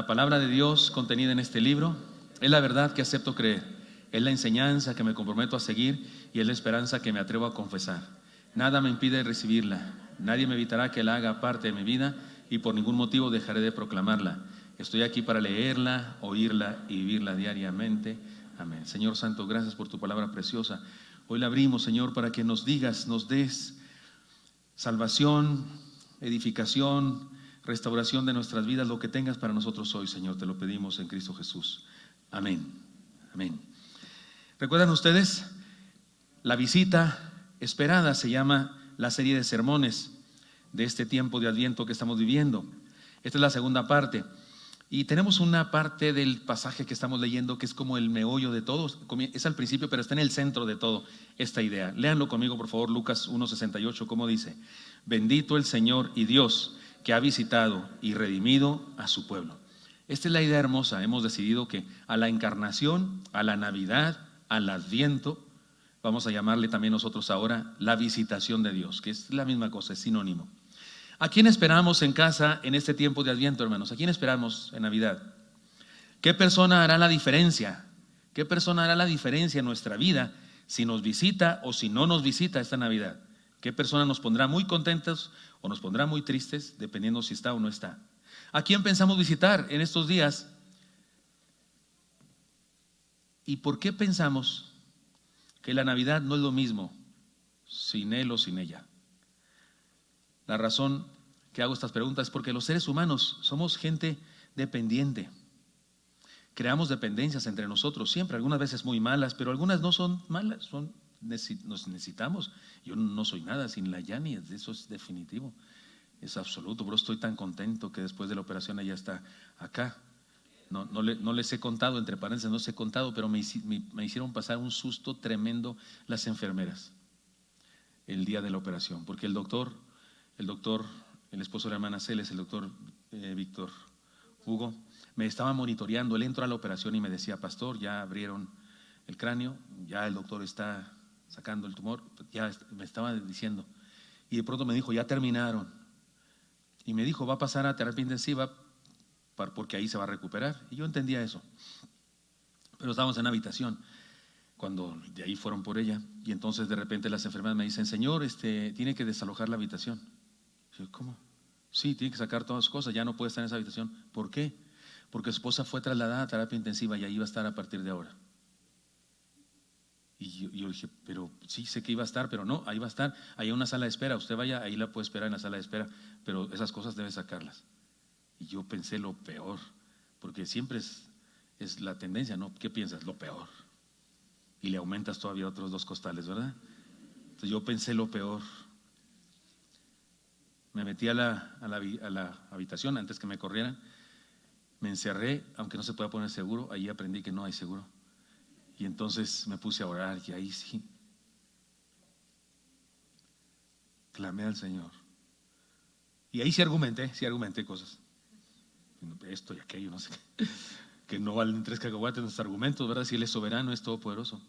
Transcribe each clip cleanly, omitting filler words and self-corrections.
La palabra de Dios contenida en este libro es la verdad que acepto creer, es la enseñanza que me comprometo a seguir y es la esperanza que me atrevo a confesar. Nada me impide recibirla, nadie me evitará que la haga parte de mi vida y por ningún motivo dejaré de proclamarla. Estoy aquí para leerla, oírla y vivirla diariamente. Amén. Señor Santo, gracias por tu palabra preciosa. Hoy la abrimos, Señor, para que nos digas, nos des salvación, edificación, restauración de nuestras vidas, lo que tengas para nosotros hoy, Señor, te lo pedimos en Cristo Jesús. Amén. Amén. ¿Recuerdan ustedes? La visita esperada se llama la serie de sermones de este tiempo de Adviento que estamos viviendo. Esta es la segunda parte. Y tenemos una parte del pasaje que estamos leyendo que es como el meollo de todo. Es al principio, pero está en el centro de todo esta idea. Léanlo conmigo, por favor, Lucas 1:68, ¿cómo dice? Bendito el Señor y Dios que ha visitado y redimido a su pueblo. Esta es la idea hermosa. Hemos decidido que a la encarnación, a la Navidad, al Adviento, vamos a llamarle también nosotros ahora la visitación de Dios, que es la misma cosa, es sinónimo. ¿A quién esperamos en casa en este tiempo de Adviento, hermanos? ¿A quién esperamos en Navidad? ¿Qué persona hará la diferencia? ¿Qué persona hará la diferencia en nuestra vida si nos visita o si no nos visita esta Navidad? ¿Qué persona nos pondrá muy contentos o nos pondrá muy tristes, dependiendo si está o no está? ¿A quién pensamos visitar en estos días? ¿Y por qué pensamos que la Navidad no es lo mismo sin él o sin ella? La razón que hago estas preguntas es porque los seres humanos somos gente dependiente. Creamos dependencias entre nosotros siempre, algunas veces muy malas, pero algunas no son malas, nos necesitamos. Yo no soy nada sin la Yani, eso es definitivo, es absoluto, pero estoy tan contento que después de la operación ella está acá. No les he contado, entre paréntesis, no les he contado, pero me hicieron pasar un susto tremendo las enfermeras el día de la operación, porque el doctor, el esposo de la hermana Celes, el doctor Víctor Hugo, me estaba monitoreando. Él entró a la operación y me decía: pastor, ya abrieron el cráneo, ya el doctor está sacando el tumor, ya me estaba diciendo. Y de pronto me dijo: ya terminaron. Y me dijo: va a pasar a terapia intensiva porque ahí se va a recuperar. Y yo entendía eso. Pero estábamos en una habitación cuando de ahí fueron por ella. Y entonces de repente las enfermeras me dicen: señor, tiene que desalojar la habitación. Y yo: ¿cómo? Sí, tiene que sacar todas las cosas, ya no puede estar en esa habitación. ¿Por qué? Porque su esposa fue trasladada a terapia intensiva y ahí va a estar a partir de ahora. Y yo dije: pero sí, sé que iba a estar, pero no, ahí va a estar, ahí hay una sala de espera, usted vaya, ahí la puede esperar en la sala de espera, pero esas cosas debe sacarlas. Y yo pensé lo peor, porque siempre es la tendencia, ¿no? ¿Qué piensas? Lo peor. Y le aumentas todavía otros 2 costales, ¿verdad? Entonces yo pensé lo peor. Me metí a la habitación antes que me corrieran, me encerré, aunque no se pueda poner seguro, ahí aprendí que no hay seguro. Y entonces me puse a orar y ahí sí clamé al Señor. Y ahí sí argumenté cosas. Esto y aquello, no sé qué, que no valen 3 cacahuates nuestros argumentos, ¿verdad? Si Él es soberano, es todopoderoso.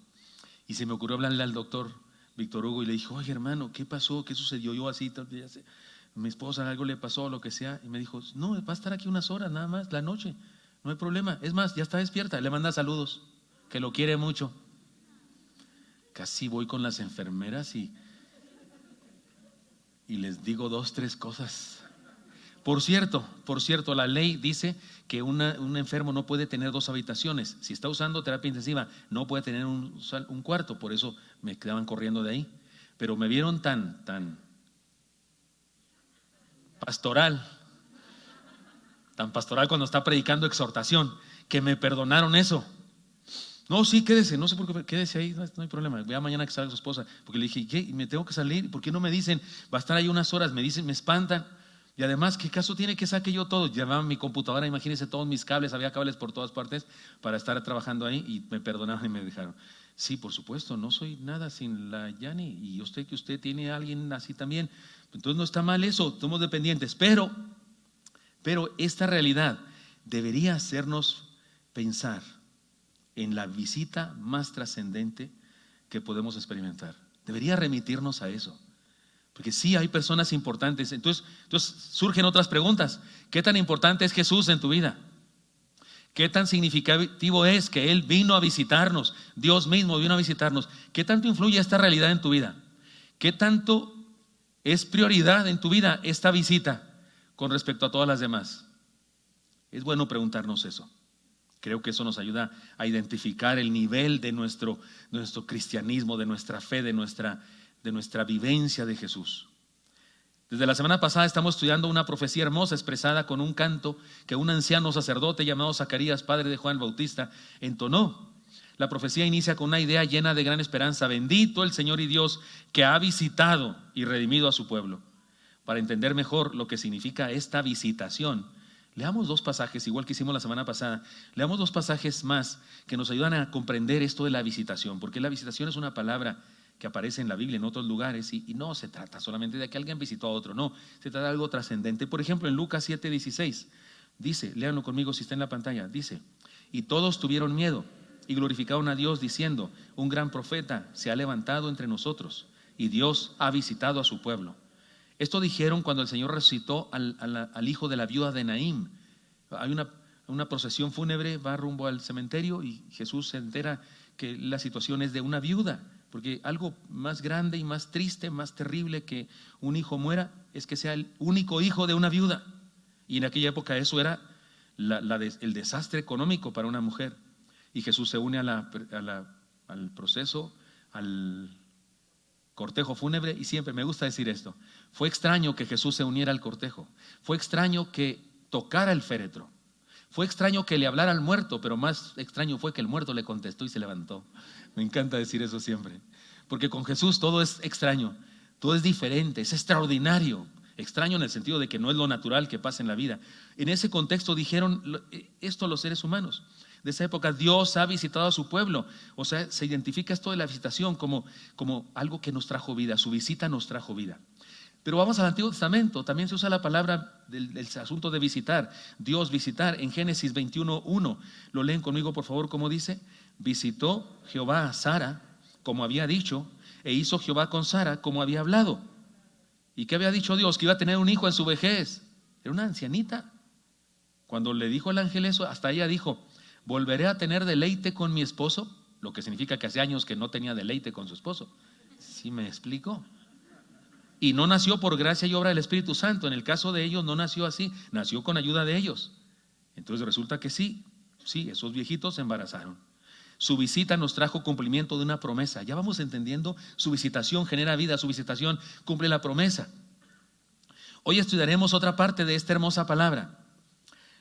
Y se me ocurrió hablarle al doctor Víctor Hugo y le dije: oye, hermano, ¿qué pasó? ¿Qué sucedió? Yo así, mi esposa algo le pasó, lo que sea. Y me dijo: no, va a estar aquí unas horas nada más, la noche, no hay problema. Es más, ya está despierta, le manda saludos, que lo quiere mucho. Casi voy con las enfermeras y les digo 2, 3 cosas. Por cierto, la ley dice que un enfermo no puede tener 2 habitaciones. Si está usando terapia intensiva, no puede tener un cuarto. Por eso me quedaban corriendo de ahí. Pero me vieron tan pastoral cuando está predicando exhortación, que me perdonaron eso. No, sí, quédese, no sé por qué, quédese ahí, no hay problema. Vea mañana que salga su esposa. Porque le dije: ¿qué? Me tengo que salir, ¿por qué no me dicen? Va a estar ahí unas horas, me dicen, me espantan. Y además, ¿qué caso tiene que saque yo todo? Llevaba mi computadora, imagínense, todos mis cables, había cables por todas partes para estar trabajando ahí, y me perdonaron y me dejaron. Sí, por supuesto, no soy nada sin la Yani, y yo sé que usted tiene a alguien así también. Entonces no está mal eso, somos dependientes, pero esta realidad debería hacernos pensar en la visita más trascendente que podemos experimentar. Debería remitirnos a eso. Porque sí, hay personas importantes. Entonces surgen otras preguntas. ¿Qué tan importante es Jesús en tu vida? ¿Qué tan significativo es que Él vino a visitarnos? Dios mismo vino a visitarnos. ¿Qué tanto influye esta realidad en tu vida? ¿Qué tanto es prioridad en tu vida esta visita con respecto a todas las demás? Es bueno preguntarnos eso. Creo que eso nos ayuda a identificar el nivel de nuestro cristianismo, de nuestra fe, de nuestra vivencia de Jesús. Desde la semana pasada estamos estudiando una profecía hermosa expresada con un canto que un anciano sacerdote llamado Zacarías, padre de Juan el Bautista, entonó. La profecía inicia con una idea llena de gran esperanza. Bendito el Señor y Dios que ha visitado y redimido a su pueblo. Para entender mejor lo que significa esta visitación, leamos dos pasajes, igual que hicimos la semana pasada. Leamos dos pasajes más que nos ayudan a comprender esto de la visitación, porque la visitación es una palabra que aparece en la Biblia en otros lugares y no se trata solamente de que alguien visitó a otro, no, se trata de algo trascendente. Por ejemplo, en Lucas 7:16 dice, léanlo conmigo si está en la pantalla, dice: y todos tuvieron miedo y glorificaron a Dios diciendo, un gran profeta se ha levantado entre nosotros y Dios ha visitado a su pueblo. Esto dijeron cuando el Señor resucitó al hijo de la viuda de Naín. Hay una procesión fúnebre, va rumbo al cementerio y Jesús se entera que la situación es de una viuda, porque algo más grande y más triste, más terrible que un hijo muera es que sea el único hijo de una viuda. Y en aquella época eso era el desastre económico para una mujer. Y Jesús se une al proceso, al cortejo fúnebre, y siempre me gusta decir esto: fue extraño que Jesús se uniera al cortejo, fue extraño que tocara el féretro, fue extraño que le hablara al muerto, pero más extraño fue que el muerto le contestó y se levantó. Me encanta decir eso siempre, porque con Jesús todo es extraño, todo es diferente, es extraordinario. Extraño en el sentido de que no es lo natural que pasa en la vida. En ese contexto dijeron esto los seres humanos de esa época: Dios ha visitado a su pueblo. O sea, se identifica esto de la visitación como algo que nos trajo vida. Su visita nos trajo vida. Pero vamos al Antiguo Testamento, también se usa la palabra del asunto de visitar. Dios visitar en Génesis 21:1. Lo leen conmigo por favor, como dice: visitó Jehová a Sara como había dicho, e hizo Jehová con Sara como había hablado. ¿Y qué había dicho Dios? Que iba a tener un hijo en su vejez. Era una ancianita. Cuando le dijo el ángel eso, hasta ella dijo: ¿volveré a tener deleite con mi esposo? Lo que significa que hace años que no tenía deleite con su esposo. ¿Sí me explico? Y no nació por gracia y obra del Espíritu Santo. En el caso de ellos no nació así, nació con ayuda de ellos. Entonces resulta que sí, esos viejitos se embarazaron. Su visita nos trajo cumplimiento de una promesa. Ya vamos entendiendo, su visitación genera vida, su visitación cumple la promesa. Hoy estudiaremos otra parte de esta hermosa palabra.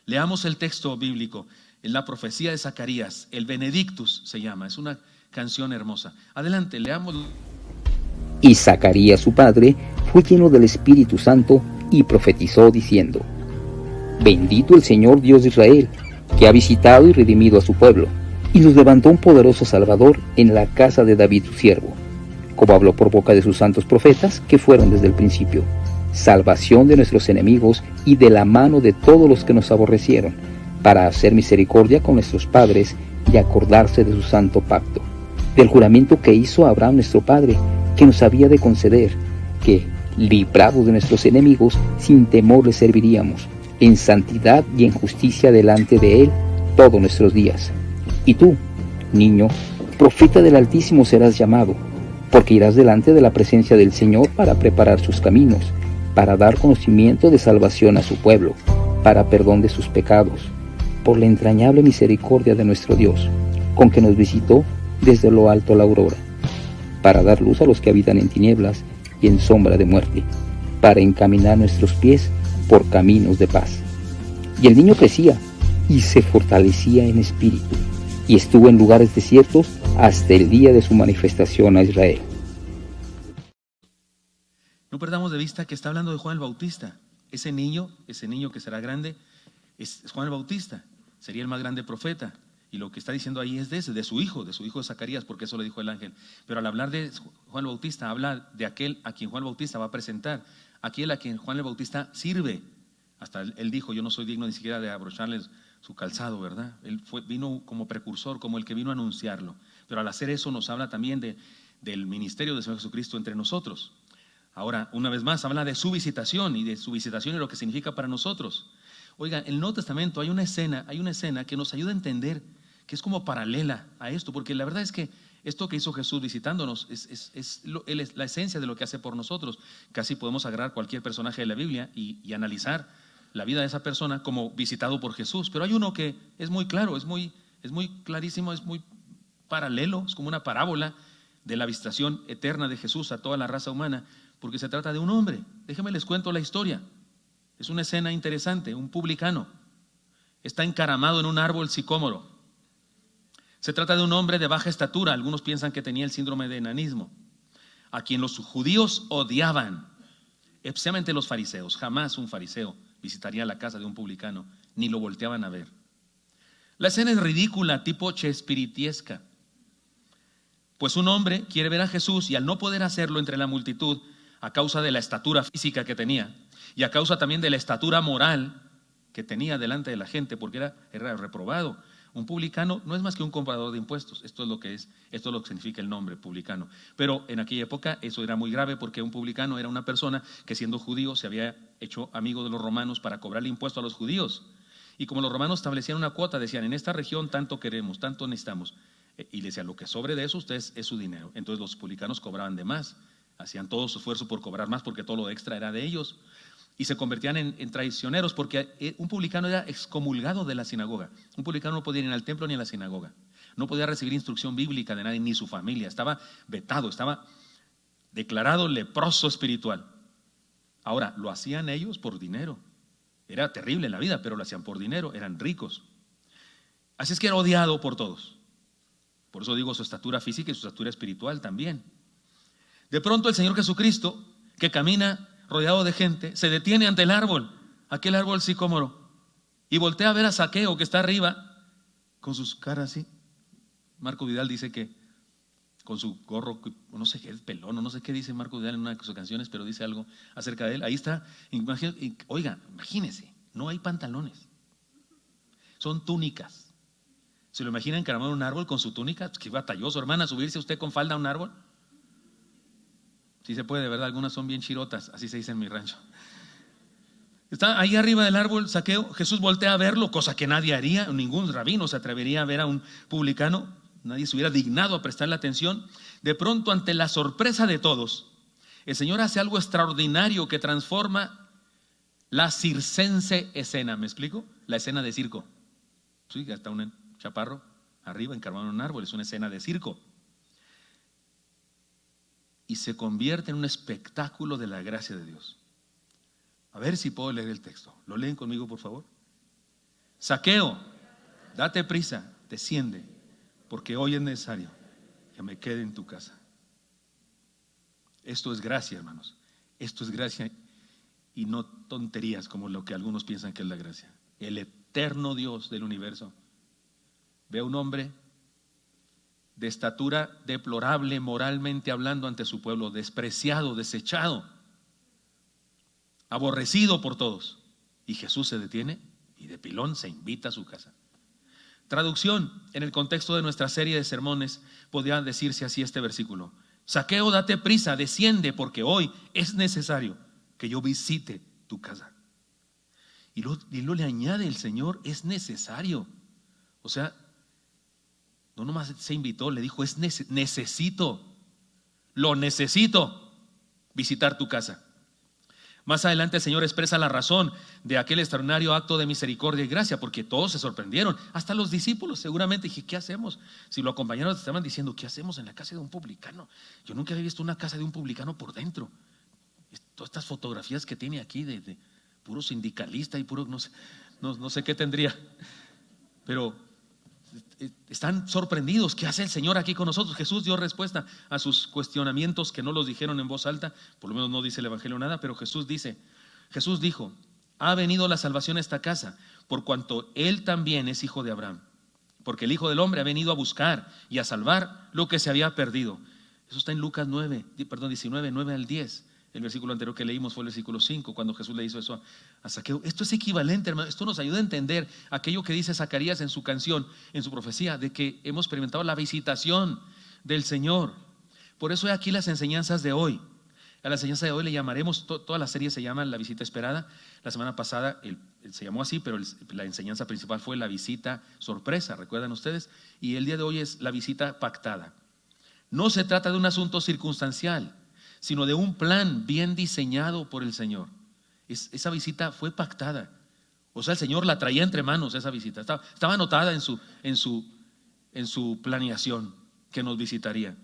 Leamos el texto bíblico, en la profecía de Zacarías, el Benedictus se llama, es una canción hermosa. Adelante, leámoslo. Y Zacarías su padre fue lleno del Espíritu Santo y profetizó diciendo: Bendito el Señor Dios de Israel, que ha visitado y redimido a su pueblo, y nos levantó un poderoso Salvador en la casa de David su siervo, como habló por boca de sus santos profetas que fueron desde el principio, salvación de nuestros enemigos y de la mano de todos los que nos aborrecieron, para hacer misericordia con nuestros padres y acordarse de su santo pacto, del juramento que hizo Abraham nuestro padre, que nos había de conceder, que, librados de nuestros enemigos, sin temor le serviríamos, en santidad y en justicia delante de él todos nuestros días. Y tú, niño, profeta del Altísimo serás llamado, porque irás delante de la presencia del Señor para preparar sus caminos, para dar conocimiento de salvación a su pueblo, para perdón de sus pecados, por la entrañable misericordia de nuestro Dios, con que nos visitó desde lo alto la aurora, para dar luz a los que habitan en tinieblas y en sombra de muerte, para encaminar nuestros pies por caminos de paz. Y el niño crecía y se fortalecía en espíritu, y estuvo en lugares desiertos hasta el día de su manifestación a Israel. No perdamos de vista que está hablando de Juan el Bautista. Ese niño que será grande, es Juan el Bautista. Sería el más grande profeta. Y lo que está diciendo ahí es de su hijo de Zacarías, porque eso le dijo el ángel. Pero al hablar de Juan el Bautista, habla de aquel a quien Juan el Bautista va a presentar, aquel a quien Juan el Bautista sirve. Hasta él dijo: yo no soy digno ni siquiera de abrocharles su calzado, ¿verdad? Él vino como precursor, como el que vino a anunciarlo. Pero al hacer eso nos habla también del ministerio del Señor Jesucristo entre nosotros. Ahora, una vez más, habla de su visitación y lo que significa para nosotros. Oigan, en el Nuevo Testamento hay una escena que nos ayuda a entender, que es como paralela a esto, porque la verdad es que esto que hizo Jesús visitándonos es la esencia de lo que hace por nosotros. Casi podemos agarrar cualquier personaje de la Biblia y analizar la vida de esa persona como visitado por Jesús. Pero hay uno que es muy claro, es muy clarísimo, es muy paralelo, es como una parábola de la visitación eterna de Jesús a toda la raza humana, porque se trata de un hombre. Déjenme les cuento la historia. Es una escena interesante. Un publicano está encaramado en un árbol sicómoro. Se trata de un hombre de baja estatura. Algunos piensan que tenía el síndrome de enanismo, a quien los judíos odiaban, especialmente los fariseos. Jamás un fariseo visitaría la casa de un publicano, ni lo volteaban a ver. La escena es ridícula, tipo chespiritiesca. Pues un hombre quiere ver a Jesús y al no poder hacerlo entre la multitud, a causa de la estatura física que tenía y a causa también de la estatura moral que tenía delante de la gente, porque era reprobado. Un publicano no es más que un cobrador de impuestos. Esto es lo que significa el nombre, publicano. Pero en aquella época eso era muy grave, porque un publicano era una persona que, siendo judío, se había hecho amigo de los romanos para cobrarle impuesto a los judíos. Y como los romanos establecían una cuota, decían: en esta región tanto queremos, tanto necesitamos. Y le decían: lo que sobre de eso ustedes es su dinero. Entonces los publicanos cobraban de más, hacían todo su esfuerzo por cobrar más, porque todo lo extra era de ellos. Y se convertían en traicioneros, porque un publicano era excomulgado de la sinagoga. Un publicano no podía ir ni al templo ni a la sinagoga. No podía recibir instrucción bíblica de nadie, ni su familia. Estaba vetado, estaba declarado leproso espiritual. Ahora, lo hacían ellos por dinero. Era terrible la vida, pero lo hacían por dinero, eran ricos. Así es que era odiado por todos. Por eso digo, su estatura física y su estatura espiritual también. De pronto el Señor Jesucristo, que camina rodeado de gente, se detiene ante el árbol, aquel árbol sicómoro, y voltea a ver a Zaqueo, que está arriba, con sus caras así. Marco Vidal dice que con su gorro, no sé qué, es pelón, no sé qué dice Marco Vidal en una de sus canciones, pero dice algo acerca de él. Ahí está. Oiga, imagínense, no hay pantalones, son túnicas. ¿Se lo imagina encaramado en un árbol con su túnica? Qué batalloso, hermana, subirse usted con falda a un árbol. Sí se puede, de verdad, algunas son bien chirotas, así se dice en mi rancho. Está ahí arriba del árbol Zaqueo. Jesús voltea a verlo, cosa que nadie haría. Ningún rabino se atrevería a ver a un publicano. Nadie se hubiera dignado a prestarle atención. De pronto, ante la sorpresa de todos, el Señor hace algo extraordinario que transforma la circense escena. ¿Me explico? La escena de circo. Sí, está un chaparro arriba encaramado en un árbol, es una escena de circo. Y se convierte en un espectáculo de la gracia de Dios. A ver si puedo leer el texto. ¿Lo leen conmigo, por favor? Zaqueo, date prisa, desciende, porque hoy es necesario que me quede en tu casa. Esto es gracia, hermanos. Esto es gracia y no tonterías como lo que algunos piensan que es la gracia. El eterno Dios del universo ve a un hombre de estatura deplorable moralmente hablando ante su pueblo, despreciado, desechado, aborrecido por todos. Y Jesús se detiene y de pilón se invita a su casa. Traducción: en el contexto de nuestra serie de sermones podría decirse así este versículo: Zaqueo, date prisa, desciende, porque hoy es necesario que yo visite tu casa. Y luego le añade el Señor: es necesario. O sea, no nomás se invitó, le dijo: necesito visitar tu casa. Más adelante el Señor expresa la razón de aquel extraordinario acto de misericordia y gracia, porque todos se sorprendieron, hasta los discípulos seguramente. Dije: ¿qué hacemos? Si lo acompañaron estaban diciendo: ¿qué hacemos en la casa de un publicano? Yo nunca había visto una casa de un publicano por dentro. Todas estas fotografías que tiene aquí de puro sindicalista y puro no sé qué tendría, pero están sorprendidos. ¿Qué hace el Señor aquí con nosotros? Jesús dio respuesta a sus cuestionamientos, que no los dijeron en voz alta, por lo menos no dice el Evangelio nada, pero Jesús dijo: ha venido la salvación a esta casa, por cuanto Él también es hijo de Abraham, porque el Hijo del Hombre ha venido a buscar y a salvar lo que se había perdido. Eso está en Lucas 19, 9 al 10. El versículo anterior que leímos fue el versículo 5, cuando Jesús le hizo eso a Zaqueo. Esto es equivalente, hermano. Esto nos ayuda a entender aquello que dice Zacarías en su canción, en su profecía, de que hemos experimentado la visitación del Señor. Por eso hay aquí las enseñanzas de hoy. A la enseñanza de hoy le llamaremos, toda la serie se llama La visita esperada. La semana pasada se llamó así, pero la enseñanza principal fue la visita sorpresa, ¿recuerdan ustedes? Y el día de hoy es la visita pactada. No se trata de un asunto circunstancial, sino de un plan bien diseñado por el Señor. Esa visita fue pactada. O sea, el Señor la traía entre manos, esa visita. Estaba anotada en su planeación que nos visitaría.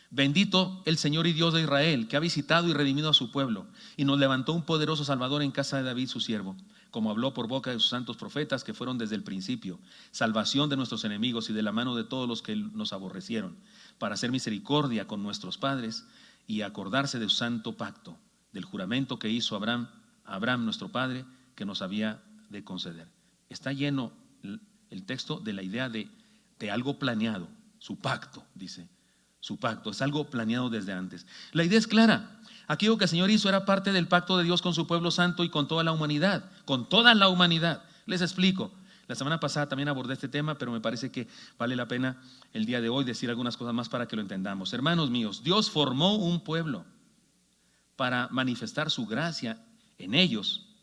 Bendito el Señor y Dios de Israel, que ha visitado y redimido a su pueblo, y nos levantó un poderoso Salvador en casa de David su siervo, como habló por boca de sus santos profetas que fueron desde el principio, salvación de nuestros enemigos y de la mano de todos los que nos aborrecieron, para hacer misericordia con nuestros padres y acordarse de su santo pacto, del juramento que hizo Abraham nuestro padre, que nos había de conceder. Está lleno el texto de la idea de algo planeado, su pacto, dice. Su pacto, es algo planeado desde antes. La idea es clara. Aquello que el Señor hizo era parte del pacto de Dios con su pueblo santo y con toda la humanidad. Con toda la humanidad. Les explico. La semana pasada también abordé este tema, pero me parece que vale la pena el día de hoy decir algunas cosas más para que lo entendamos. Hermanos míos, Dios formó un pueblo para manifestar su gracia en ellos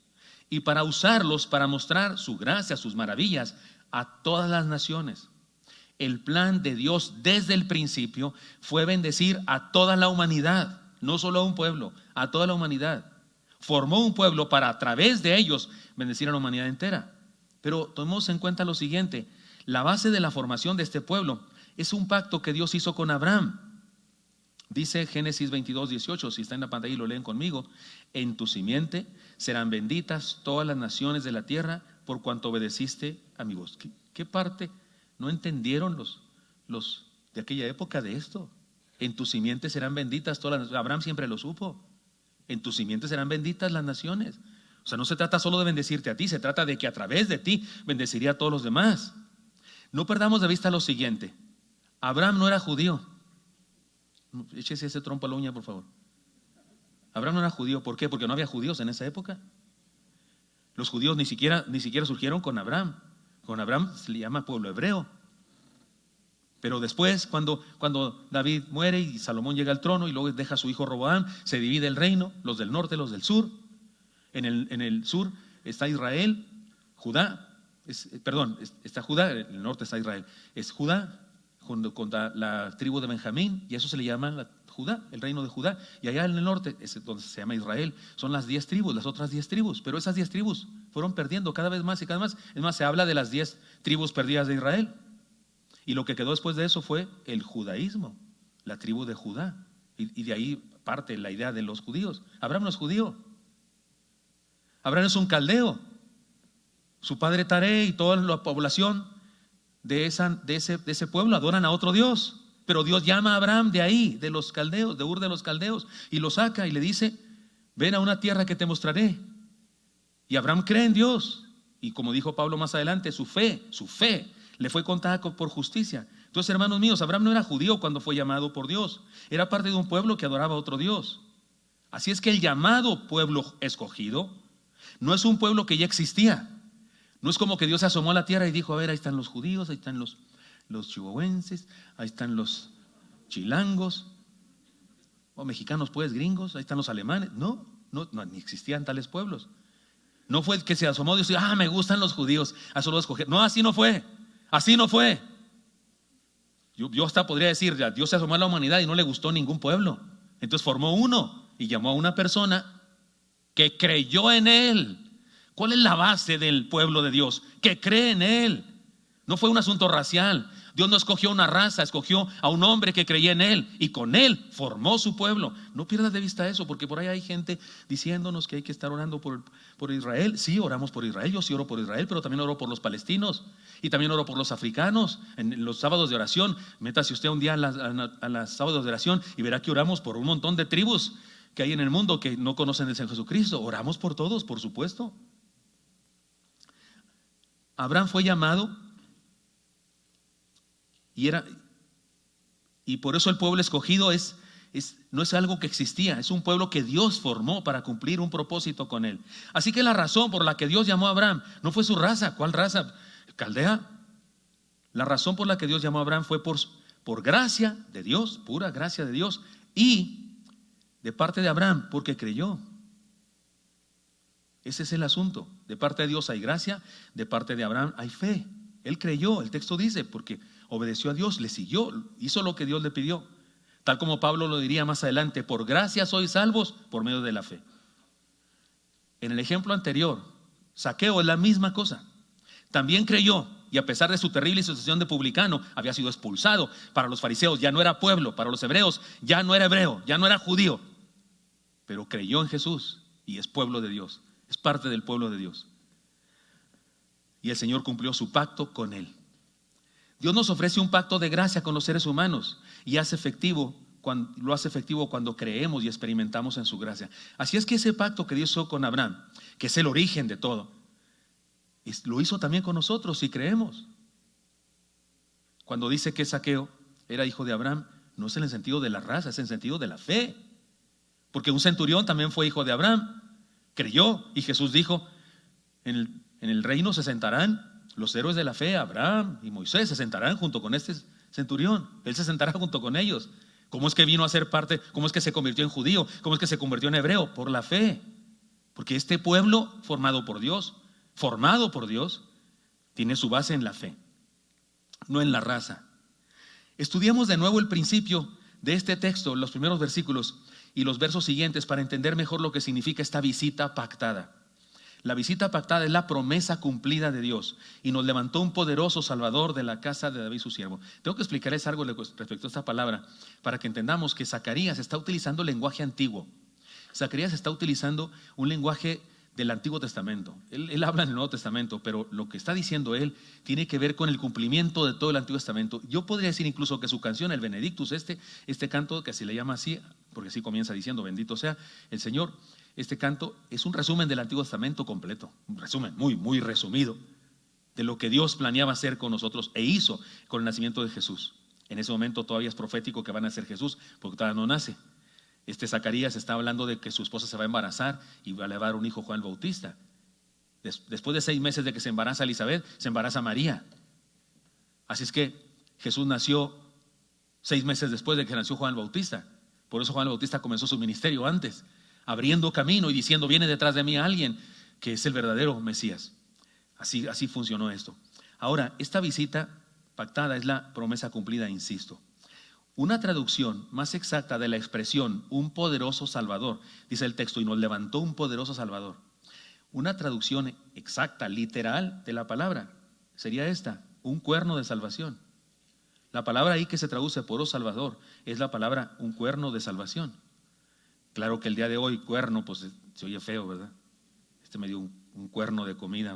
y para usarlos para mostrar su gracia, sus maravillas a todas las naciones. El plan de Dios desde el principio fue bendecir a toda la humanidad, no solo a un pueblo, a toda la humanidad. Formó un pueblo para a través de ellos bendecir a la humanidad entera. Pero tomemos en cuenta lo siguiente: la base de la formación de este pueblo es un pacto que Dios hizo con Abraham. Dice Génesis 22:18, si está en la pantalla y lo leen conmigo: en tu simiente serán benditas todas las naciones de la tierra por cuanto obedeciste a mi voz. ¿Qué parte no entendieron los de aquella época de esto? En tu simiente serán benditas todas las naciones. Abraham siempre lo supo. En tu simiente serán benditas las naciones. O sea, no se trata solo de bendecirte a ti, se trata de que a través de ti bendeciría a todos los demás. No perdamos de vista lo siguiente: Abraham no era judío. Échese ese trompo a la uña, por favor. Abraham no era judío. ¿Por qué? Porque no había judíos en esa época. Los judíos ni siquiera surgieron con Abraham. Con Abraham se le llama pueblo hebreo. Pero después, cuando David muere y Salomón llega al trono y luego deja a su hijo Roboam, se divide el reino, los del norte, los del sur. En el sur está Israel, Judá, está Judá, en el norte está Israel. Es Judá contra la tribu de Benjamín, y eso se le llama Judá, el reino de Judá. Y allá en el norte es donde se llama Israel. Son las 10 tribus, las otras 10 tribus. Pero esas 10 tribus fueron perdiendo cada vez más y cada vez más. Es más, se habla de las 10 tribus perdidas de Israel. Y lo que quedó después de eso fue el judaísmo, la tribu de Judá. Y de ahí parte la idea de los judíos. Abraham no es judío. Abraham es un caldeo. Su padre Taré y toda la población de ese pueblo adoran a otro Dios. Pero Dios llama a Abraham de ahí, de los caldeos, de Ur de los caldeos, y lo saca y le dice: ven a una tierra que te mostraré. Y Abraham cree en Dios. Y como dijo Pablo más adelante, su fe le fue contada por justicia. Entonces, hermanos míos, Abraham no era judío cuando fue llamado por Dios. Era parte de un pueblo que adoraba a otro Dios. Así es que el llamado pueblo escogido no es un pueblo que ya existía. No es como que Dios se asomó a la tierra y dijo: a ver, ahí están los judíos, ahí están los chihuahuenses, ahí están los chilangos, o mexicanos pues, gringos, ahí están los alemanes. No, ni existían tales pueblos. No fue el que se asomó y dijo: me gustan los judíos, a eso lo escogí. No, así no fue. Yo hasta podría decir: Dios se asomó a la humanidad y no le gustó ningún pueblo. Entonces formó uno y llamó a una persona que creyó en él. ¿Cuál es la base del pueblo de Dios? Que cree en él. No fue un asunto racial. Dios no escogió una raza, escogió a un hombre que creía en él y con él formó su pueblo. No pierdas de vista eso, porque por ahí hay gente diciéndonos que hay que estar orando por Israel. Sí, oramos por Israel, yo sí oro por Israel, pero también oro por los palestinos y también oro por los africanos. En los sábados de oración, métase usted un día a los sábados de oración y verá que oramos por un montón de tribus que hay en el mundo que no conocen del Señor Jesucristo. Oramos por todos, por supuesto. Abraham fue llamado y por eso el pueblo escogido no es algo que existía, es un pueblo que Dios formó para cumplir un propósito con él. Así que la razón por la que Dios llamó a Abraham no fue su raza. ¿Cuál raza? Caldea. La razón por la que Dios llamó a Abraham fue por gracia de Dios, pura gracia de Dios, y De parte de Abraham, porque creyó. Ese es el asunto. De parte de Dios hay gracia, de parte de Abraham hay fe. Él creyó, el texto dice, porque obedeció a Dios, le siguió, hizo lo que Dios le pidió. Tal como Pablo lo diría más adelante, por gracia sois salvos por medio de la fe. En el ejemplo anterior, Zaqueo es la misma cosa. También creyó, y a pesar de su terrible situación de publicano, había sido expulsado. Para los fariseos ya no era pueblo, para los hebreos ya no era hebreo, ya no era judío. Pero creyó en Jesús y es pueblo de Dios, es parte del pueblo de Dios. Y el Señor cumplió su pacto con él. Dios nos ofrece un pacto de gracia con los seres humanos y lo hace efectivo cuando creemos y experimentamos en su gracia. Así es que ese pacto que Dios hizo con Abraham, que es el origen de todo, lo hizo también con nosotros si creemos. Cuando dice que Zaqueo era hijo de Abraham, no es en el sentido de la raza, es en el sentido de la fe. Porque un centurión también fue hijo de Abraham, creyó, y Jesús dijo, en el reino se sentarán los héroes de la fe, Abraham y Moisés, se sentarán junto con este centurión, él se sentará junto con ellos. ¿Cómo es que vino a ser parte? ¿Cómo es que se convirtió en judío? ¿Cómo es que se convirtió en hebreo? Por la fe. Porque este pueblo formado por Dios, tiene su base en la fe, no en la raza. Estudiamos de nuevo el principio de este texto, los primeros versículos y los versos siguientes, para entender mejor lo que significa esta visita pactada. La visita pactada es la promesa cumplida de Dios y nos levantó un poderoso Salvador de la casa de David su siervo. Tengo que explicarles algo respecto a esta palabra para que entendamos que Zacarías está utilizando lenguaje antiguo. Zacarías está utilizando un lenguaje del Antiguo Testamento. Él habla en el Nuevo Testamento, pero lo que está diciendo él tiene que ver con el cumplimiento de todo el Antiguo Testamento. Yo podría decir incluso que su canción, el Benedictus, este canto que se le llama así, porque así comienza diciendo, bendito sea el Señor. Este canto es un resumen del Antiguo Testamento completo, un resumen muy, muy resumido de lo que Dios planeaba hacer con nosotros e hizo con el nacimiento de Jesús. En ese momento todavía es profético que van a nacer Jesús, porque todavía no nace. Zacarías está hablando de que su esposa se va a embarazar y va a llevar un hijo, Juan el Bautista. Después de 6 meses de que se embaraza Elizabeth, se embaraza María. Así es que Jesús nació 6 meses después de que nació Juan el Bautista. Por eso Juan el Bautista comenzó su ministerio antes, abriendo camino y diciendo, viene detrás de mí alguien que es el verdadero Mesías. Así funcionó esto. Ahora, esta visita pactada es la promesa cumplida, insisto. Una traducción más exacta de la expresión un poderoso Salvador, dice el texto, y nos levantó un poderoso Salvador. Una traducción exacta, literal de la palabra sería esta, un cuerno de salvación. La palabra ahí que se traduce por oh Salvador es la palabra un cuerno de salvación. Claro que el día de hoy cuerno pues se oye feo, ¿verdad? Me dio un cuerno de comida,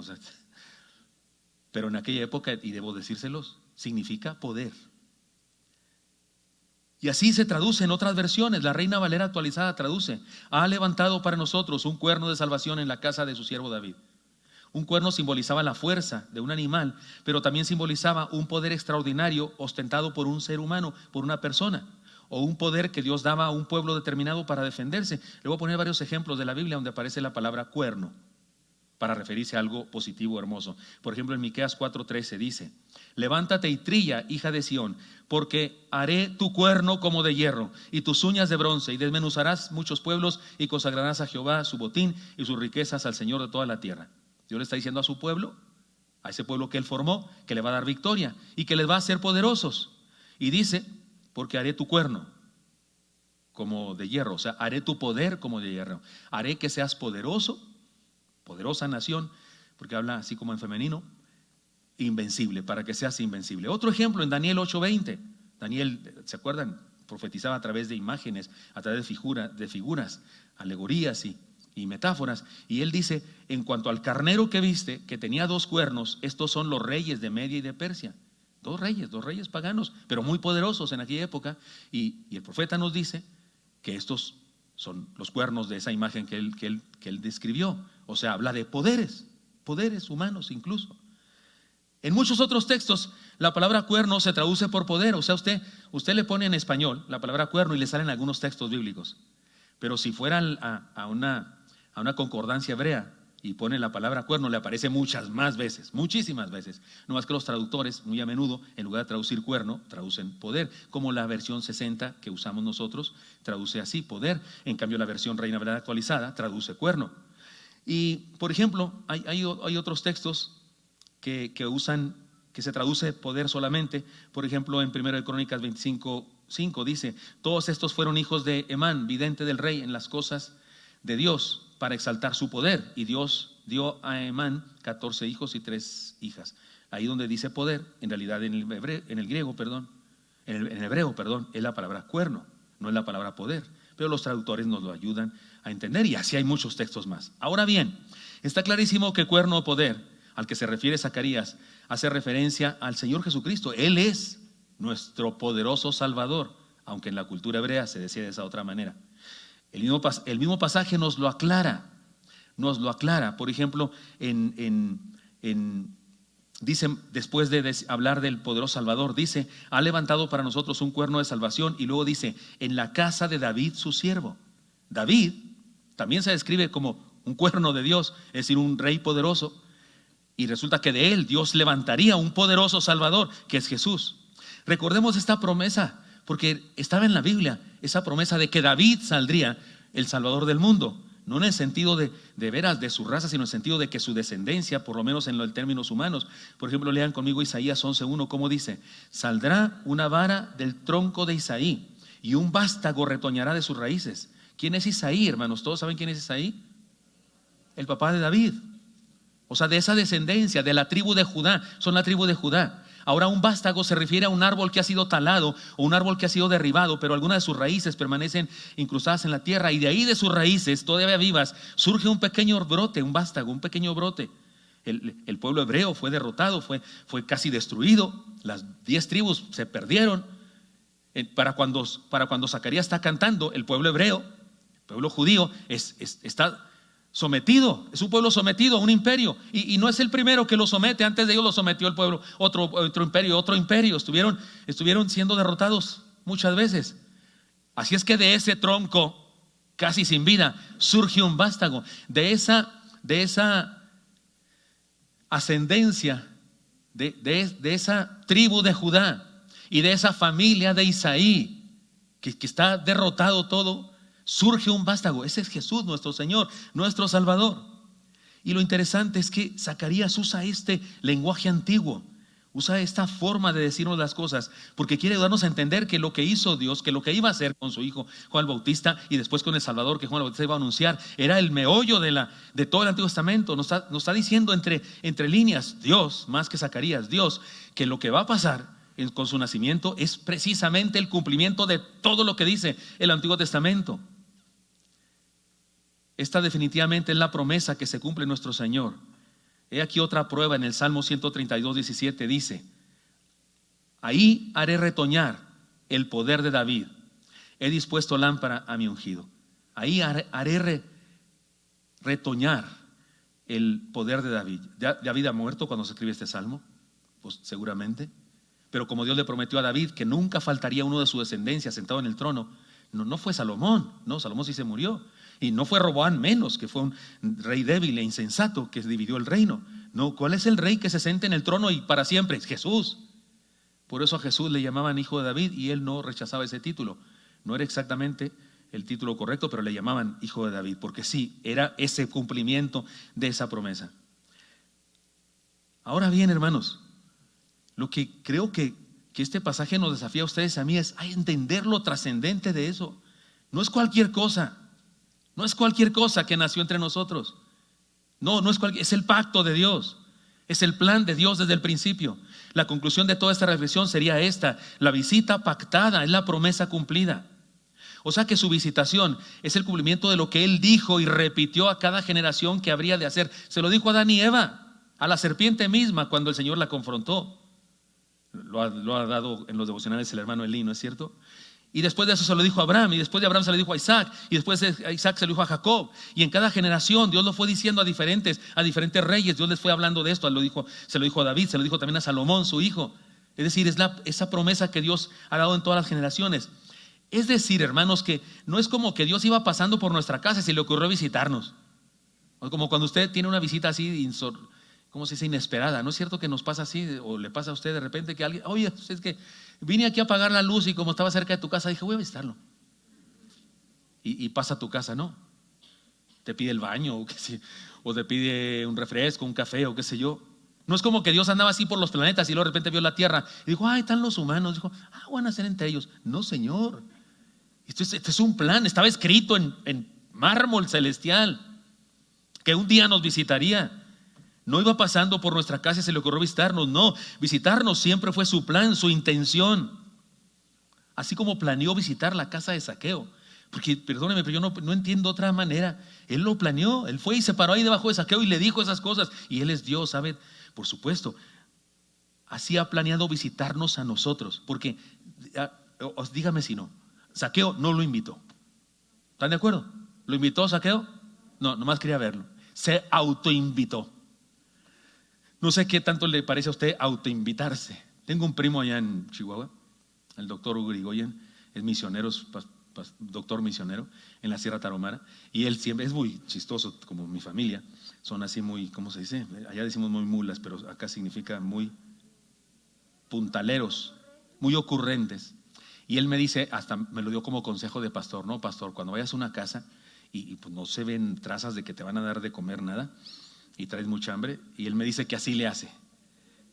pero en aquella época, y debo decírselos, significa poder. Y así se traduce en otras versiones. La Reina Valera actualizada traduce, ha levantado para nosotros un cuerno de salvación en la casa de su siervo David. Un cuerno simbolizaba la fuerza de un animal, pero también simbolizaba un poder extraordinario ostentado por un ser humano, por una persona, o un poder que Dios daba a un pueblo determinado para defenderse. Le voy a poner varios ejemplos de la Biblia donde aparece la palabra cuerno para referirse a algo positivo, hermoso. Por ejemplo, en Miqueas 4:13 dice, levántate y trilla, hija de Sión, porque haré tu cuerno como de hierro y tus uñas de bronce, y desmenuzarás muchos pueblos y consagrarás a Jehová su botín y sus riquezas al Señor de toda la tierra. Dios le está diciendo a su pueblo, a ese pueblo que él formó, que le va a dar victoria y que les va a hacer poderosos. Y dice, porque haré tu cuerno como de hierro, o sea, haré tu poder como de hierro. Haré que seas poderoso, poderosa nación, porque habla así como en femenino, invencible, para que seas invencible. Otro ejemplo en Daniel 8:20. Daniel, ¿se acuerdan? Profetizaba a través de imágenes, a través de figuras, alegorías y metáforas. Y él dice, en cuanto al carnero que viste, que tenía 2 cuernos, estos son los reyes de Media y de Persia. 2 reyes paganos, pero muy poderosos en aquella época. Y el profeta nos dice que estos son los cuernos de esa imagen que él describió. O sea, habla de poderes humanos incluso. En muchos otros textos la palabra cuerno se traduce por poder. O sea, usted le pone en español la palabra cuerno y le salen algunos textos bíblicos. Pero si fuera a una concordancia hebrea y pone la palabra cuerno, le aparece muchas más veces, muchísimas veces. No más que los traductores muy a menudo, en lugar de traducir cuerno, traducen poder, como la versión 60 que usamos nosotros traduce así, poder. En cambio la versión Reina Valera actualizada traduce cuerno. Y por ejemplo, hay otros textos que usan, que se traduce poder solamente. Por ejemplo, en 1 Crónicas 25:5 dice: todos estos fueron hijos de Emán, vidente del rey, en las cosas de Dios, para exaltar su poder. Y Dios dio a Emán 14 hijos y 3 hijas. Ahí donde dice poder, en realidad en el hebreo, es la palabra cuerno, no es la palabra poder. Pero los traductores nos lo ayudan a entender, y así hay muchos textos más. Ahora bien, está clarísimo que cuerno o poder, al que se refiere Zacarías, hace referencia al Señor Jesucristo. Él es nuestro poderoso Salvador, aunque en la cultura hebrea se decía de esa otra manera. El mismo pasaje nos lo aclara. Por ejemplo, dice, después de hablar del poderoso Salvador, dice: ha levantado para nosotros un cuerno de salvación. Y luego dice: en la casa de David su siervo. David también se describe como un cuerno de Dios, es decir, un rey poderoso. Y resulta que de él Dios levantaría un poderoso Salvador, que es Jesús. Recordemos esta promesa, porque estaba en la Biblia, esa promesa de que David saldría el Salvador del mundo. No en el sentido de veras de su raza, sino en el sentido de que su descendencia, por lo menos en los términos humanos. Por ejemplo, lean conmigo Isaías 11:1, ¿cómo dice? Saldrá una vara del tronco de Isaí, y un vástago retoñará de sus raíces. ¿Quién es Isaí, hermanos? ¿Todos saben quién es Isaí? El papá de David. O sea, de esa descendencia, de la tribu de Judá, son la tribu de Judá. Ahora, un vástago se refiere a un árbol que ha sido talado o un árbol que ha sido derribado, pero algunas de sus raíces permanecen incrustadas en la tierra, y de ahí, de sus raíces todavía vivas, surge un pequeño brote, un vástago, un pequeño brote. El pueblo hebreo fue derrotado, fue casi destruido. Las 10 tribus se perdieron. Para cuando Zacarías está cantando, el pueblo hebreo, el pueblo judío, está sometido, es un pueblo sometido a un imperio, y no es el primero que lo somete. Antes de ellos lo sometió el pueblo, otro imperio. Estuvieron siendo derrotados muchas veces. Así es que de ese tronco casi sin vida surge un vástago, de esa ascendencia, de esa tribu de Judá y de esa familia de Isaí, que está derrotado todo. Surge un vástago. Ese es Jesús, nuestro Señor, nuestro Salvador. Y lo interesante es que Zacarías usa este lenguaje antiguo, usa esta forma de decirnos las cosas, porque quiere darnos a entender que lo que hizo Dios, que lo que iba a hacer con su hijo Juan el Bautista, y después con el Salvador que Juan el Bautista iba a anunciar, era el meollo de todo el Antiguo Testamento. Nos está diciendo entre líneas Dios, más que Zacarías, Dios, que lo que va a pasar con su nacimiento es precisamente el cumplimiento de todo lo que dice el Antiguo Testamento. Esta definitivamente es la promesa que se cumple en nuestro Señor. He aquí otra prueba en el Salmo 132:17, dice: ahí haré retoñar el poder de David, he dispuesto lámpara a mi ungido. Ahí haré retoñar el poder de David. ¿David ha muerto cuando se escribe este salmo? Pues seguramente. Pero como Dios le prometió a David que nunca faltaría uno de su descendencia sentado en el trono, no fue Salomón, no, Salomón sí se murió. Y no fue Roboán menos, que fue un rey débil e insensato que dividió el reino. No, ¿cuál es el rey que se sienta en el trono y para siempre? Es Jesús. Por eso a Jesús le llamaban hijo de David, y él no rechazaba ese título. No era exactamente el título correcto, pero le llamaban hijo de David, porque sí, era ese cumplimiento de esa promesa. Ahora bien, hermanos, lo que creo que este pasaje nos desafía a ustedes y a mí es a entender lo trascendente de eso. No es cualquier cosa. No es cualquier cosa que nació entre nosotros. No es es el pacto de Dios. Es el plan de Dios desde el principio. La conclusión de toda esta reflexión sería esta: la visita pactada es la promesa cumplida. O sea que su visitación es el cumplimiento de lo que Él dijo y repitió a cada generación que habría de hacer. Se lo dijo a Adán y Eva, a la serpiente misma, cuando el Señor la confrontó. Lo ha dado en los devocionales el hermano Elí, ¿no es cierto? Y después de eso se lo dijo a Abraham, y después de Abraham se lo dijo a Isaac, y después de Isaac se lo dijo a Jacob. Y en cada generación Dios lo fue diciendo a diferentes reyes. Dios les fue hablando de esto. Se lo dijo a David, se lo dijo también a Salomón, su hijo. Es decir, es esa promesa que Dios ha dado en todas las generaciones. Es decir, hermanos, que no es como que Dios iba pasando por nuestra casa y se le ocurrió visitarnos. O como cuando usted tiene una visita así, ¿cómo se dice? Inesperada. ¿No es cierto que nos pasa así? O le pasa a usted de repente que alguien, oye, es que vine aquí a apagar la luz y como estaba cerca de tu casa, dije, voy a visitarlo. Y pasa a tu casa, ¿no? Te pide el baño o te pide un refresco, un café o qué sé yo. No es como que Dios andaba así por los planetas y luego de repente vio la tierra y dijo, ay, están los humanos. Dijo, van a ser entre ellos. No, Señor. Este es un plan, estaba escrito en mármol celestial que un día nos visitaría. No iba pasando por nuestra casa y se le ocurrió visitarnos. No, visitarnos siempre fue su plan, su intención. Así como planeó visitar la casa de Zaqueo. Porque, perdóneme, pero yo no entiendo otra manera. Él lo planeó, él fue y se paró ahí debajo de Zaqueo y le dijo esas cosas. Y él es Dios, ¿sabe? Por supuesto, así ha planeado visitarnos a nosotros. Porque, dígame si no, Zaqueo no lo invitó. ¿Están de acuerdo? ¿Lo invitó Zaqueo? No, nomás quería verlo. Se autoinvitó. No sé qué tanto le parece a usted autoinvitarse. Tengo un primo allá en Chihuahua, el doctor Hugo Irigoyen, es misionero, doctor misionero en la Sierra Tarahumara, y él siempre es muy chistoso, como mi familia, son así muy, ¿cómo se dice? Allá decimos muy mulas, pero acá significa muy puntaleros, muy ocurrentes. Y él me dice, hasta me lo dio como consejo de pastor, no, pastor, cuando vayas a una casa y pues no se ven trazas de que te van a dar de comer nada y traes mucha hambre, y él me dice que así le hace,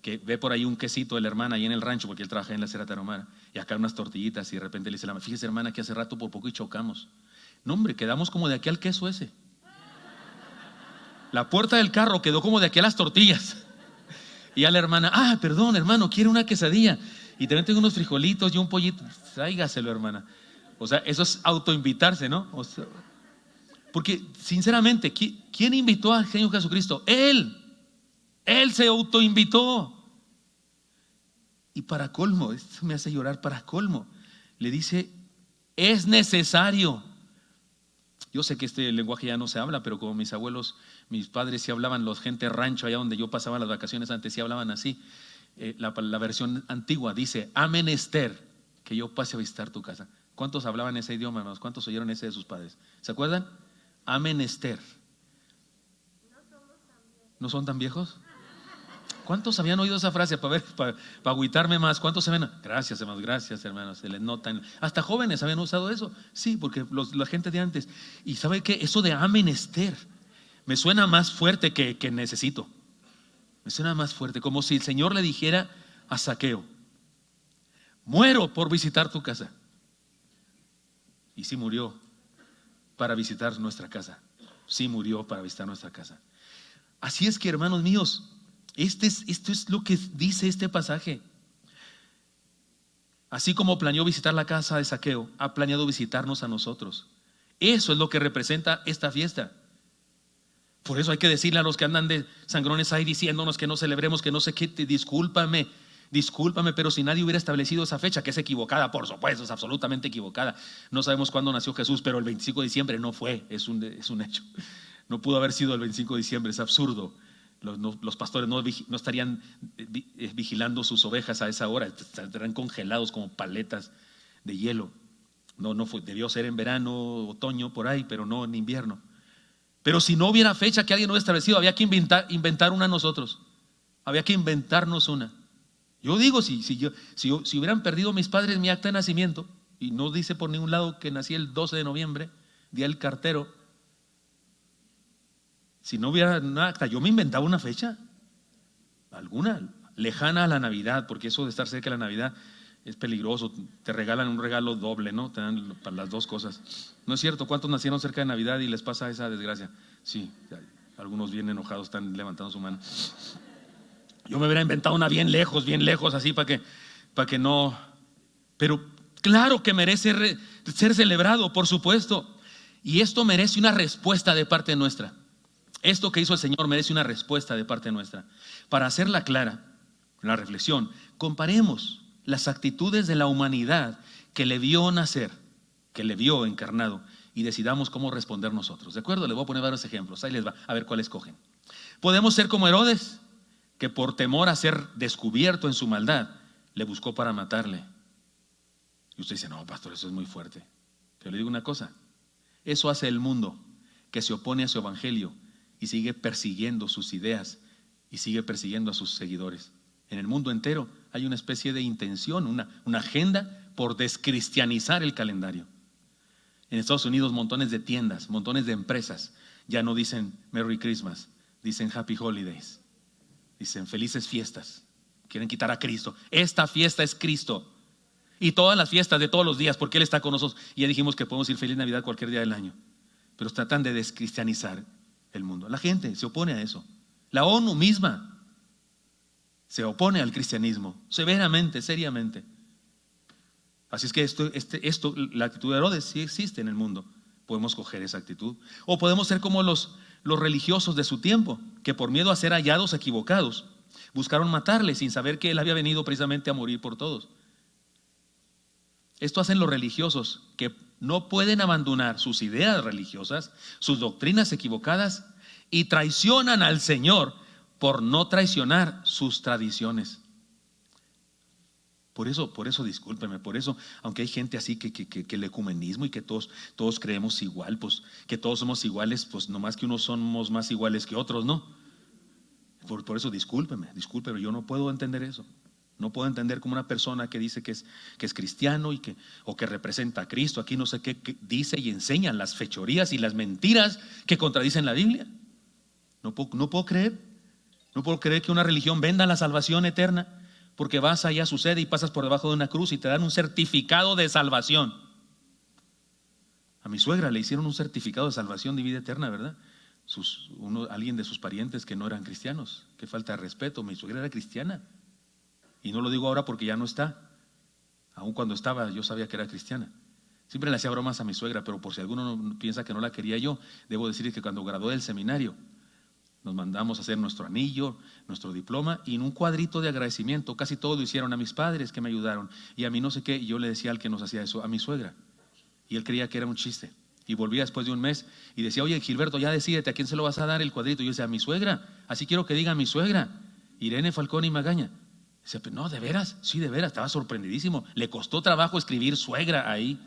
que ve por ahí un quesito de la hermana ahí en el rancho, porque él trabaja en la Sierra Tarahumara, y acá unas tortillitas, y de repente le dice la fíjese hermana que hace rato por poco y chocamos. No hombre, quedamos como de aquí al queso ese. La puerta del carro quedó como de aquí a las tortillas. Y a la hermana, perdón hermano, quiere una quesadilla, y también tengo unos frijolitos y un pollito, tráigaselo hermana. O sea, eso es autoinvitarse, ¿no? O sea, porque sinceramente, ¿quién invitó al Señor Jesucristo? Él se autoinvitó. Y para colmo, esto me hace llorar, para colmo, le dice, es necesario. Yo sé que este lenguaje ya no se habla, pero como mis abuelos, mis padres sí hablaban, los gente rancho allá donde yo pasaba las vacaciones antes sí hablaban así. La versión antigua dice, ha menester que yo pase a visitar tu casa. ¿Cuántos hablaban ese idioma, hermanos? ¿Cuántos oyeron ese de sus padres? ¿Se acuerdan? Ha menester. ¿No son tan viejos? ¿Cuántos habían oído esa frase? Para agüitarme más. ¿Cuántos saben? Gracias, hermanos, se les notan. Hasta jóvenes habían usado eso. Sí, porque la gente de antes. Y ¿sabe qué? Eso de ha menester me suena más fuerte que necesito. Me suena más fuerte, como si el Señor le dijera a Zaqueo, muero por visitar tu casa. Y sí murió para visitar nuestra casa. Sí murió para visitar nuestra casa. Así es que, hermanos míos, esto es lo que dice este pasaje. Así como planeó visitar la casa de Zaqueo, ha planeado visitarnos a nosotros. Eso es lo que representa esta fiesta. Por eso hay que decirle a los que andan de sangrones ahí diciéndonos que no celebremos, que no sé qué, discúlpame, pero si nadie hubiera establecido esa fecha, que es equivocada, por supuesto, es absolutamente equivocada. No sabemos cuándo nació Jesús, pero el 25 de diciembre no fue, es un hecho. No pudo haber sido el 25 de diciembre, es absurdo. Los pastores no estarían vigilando sus ovejas a esa hora, estarían congelados como paletas de hielo. No fue, debió ser en verano, otoño, por ahí, pero no en invierno. Pero si no hubiera fecha que alguien no hubiera establecido, había que inventar una nosotros. Había que inventarnos una. Yo digo, si hubieran perdido mis padres mi acta de nacimiento, y no dice por ningún lado que nací el 12 de noviembre, día del cartero, si no hubiera una acta, yo me inventaba una fecha, alguna, lejana a la Navidad, porque eso de estar cerca de la Navidad es peligroso, te regalan un regalo doble, ¿no? Te dan para las dos cosas. ¿No es cierto? ¿Cuántos nacieron cerca de Navidad y les pasa esa desgracia? Sí, algunos bien enojados están levantando su mano. Yo me hubiera inventado una bien lejos, así para que no. Pero claro que merece ser celebrado, por supuesto. Y esto merece una respuesta de parte nuestra. Esto que hizo el Señor merece una respuesta de parte nuestra. Para hacerla clara, la reflexión, comparemos las actitudes de la humanidad que le vio nacer, que le vio encarnado, y decidamos cómo responder nosotros. ¿De acuerdo? Les voy a poner varios ejemplos. Ahí les va, a ver cuál escogen. Podemos ser como Herodes, que por temor a ser descubierto en su maldad, le buscó para matarle. Y usted dice, no, pastor, eso es muy fuerte. Pero le digo una cosa, eso hace el mundo que se opone a su evangelio y sigue persiguiendo sus ideas y sigue persiguiendo a sus seguidores. En el mundo entero hay una especie de intención, una agenda por descristianizar el calendario. En Estados Unidos montones de tiendas, montones de empresas ya no dicen Merry Christmas, dicen Happy Holidays, dicen felices fiestas. Quieren quitar a Cristo. Esta fiesta es Cristo. Y todas las fiestas de todos los días, porque Él está con nosotros. Y ya dijimos que podemos ir feliz Navidad cualquier día del año. Pero tratan de descristianizar el mundo. La gente se opone a eso. La ONU misma se opone al cristianismo severamente, seriamente. Así es que la actitud de Herodes sí existe en el mundo. Podemos coger esa actitud. O podemos ser como los religiosos de su tiempo, que por miedo a ser hallados equivocados, buscaron matarle sin saber que Él había venido precisamente a morir por todos. Esto hacen los religiosos que no pueden abandonar sus ideas religiosas, sus doctrinas equivocadas, y traicionan al Señor por no traicionar sus tradiciones. Por eso discúlpenme, por eso, aunque hay gente así que el ecumenismo y que todos creemos igual, pues que todos somos iguales, pues nomás que unos somos más iguales que otros, ¿no? Por eso discúlpeme, yo no puedo entender eso. No puedo entender como una persona que dice que es cristiano o que representa a Cristo, aquí no sé qué dice y enseña las fechorías y las mentiras que contradicen la Biblia. No puedo creer que una religión venda la salvación eterna, porque vas allá a su sede y pasas por debajo de una cruz y te dan un certificado de salvación. A mi suegra le hicieron un certificado de salvación de vida eterna, ¿verdad? Alguien de sus parientes que no eran cristianos. Qué falta de respeto, mi suegra era cristiana. Y no lo digo ahora porque ya no está. Aún cuando estaba yo sabía que era cristiana. Siempre le hacía bromas a mi suegra, pero por si alguno piensa que no la quería yo, debo decir que cuando gradué del seminario nos mandamos a hacer nuestro anillo, nuestro diploma, y en un cuadrito de agradecimiento casi todo lo hicieron a mis padres que me ayudaron y a mí no sé qué, y yo le decía al que nos hacía eso, a mi suegra, y él creía que era un chiste. Y volvía después de un mes y decía, oye Gilberto, ya decídete, ¿a quién se lo vas a dar el cuadrito? Y yo decía, a mi suegra, así quiero que diga a mi suegra, Irene Falcón y Magaña. Dice, no, ¿de veras? Sí, de veras, estaba sorprendidísimo. Le costó trabajo escribir suegra ahí.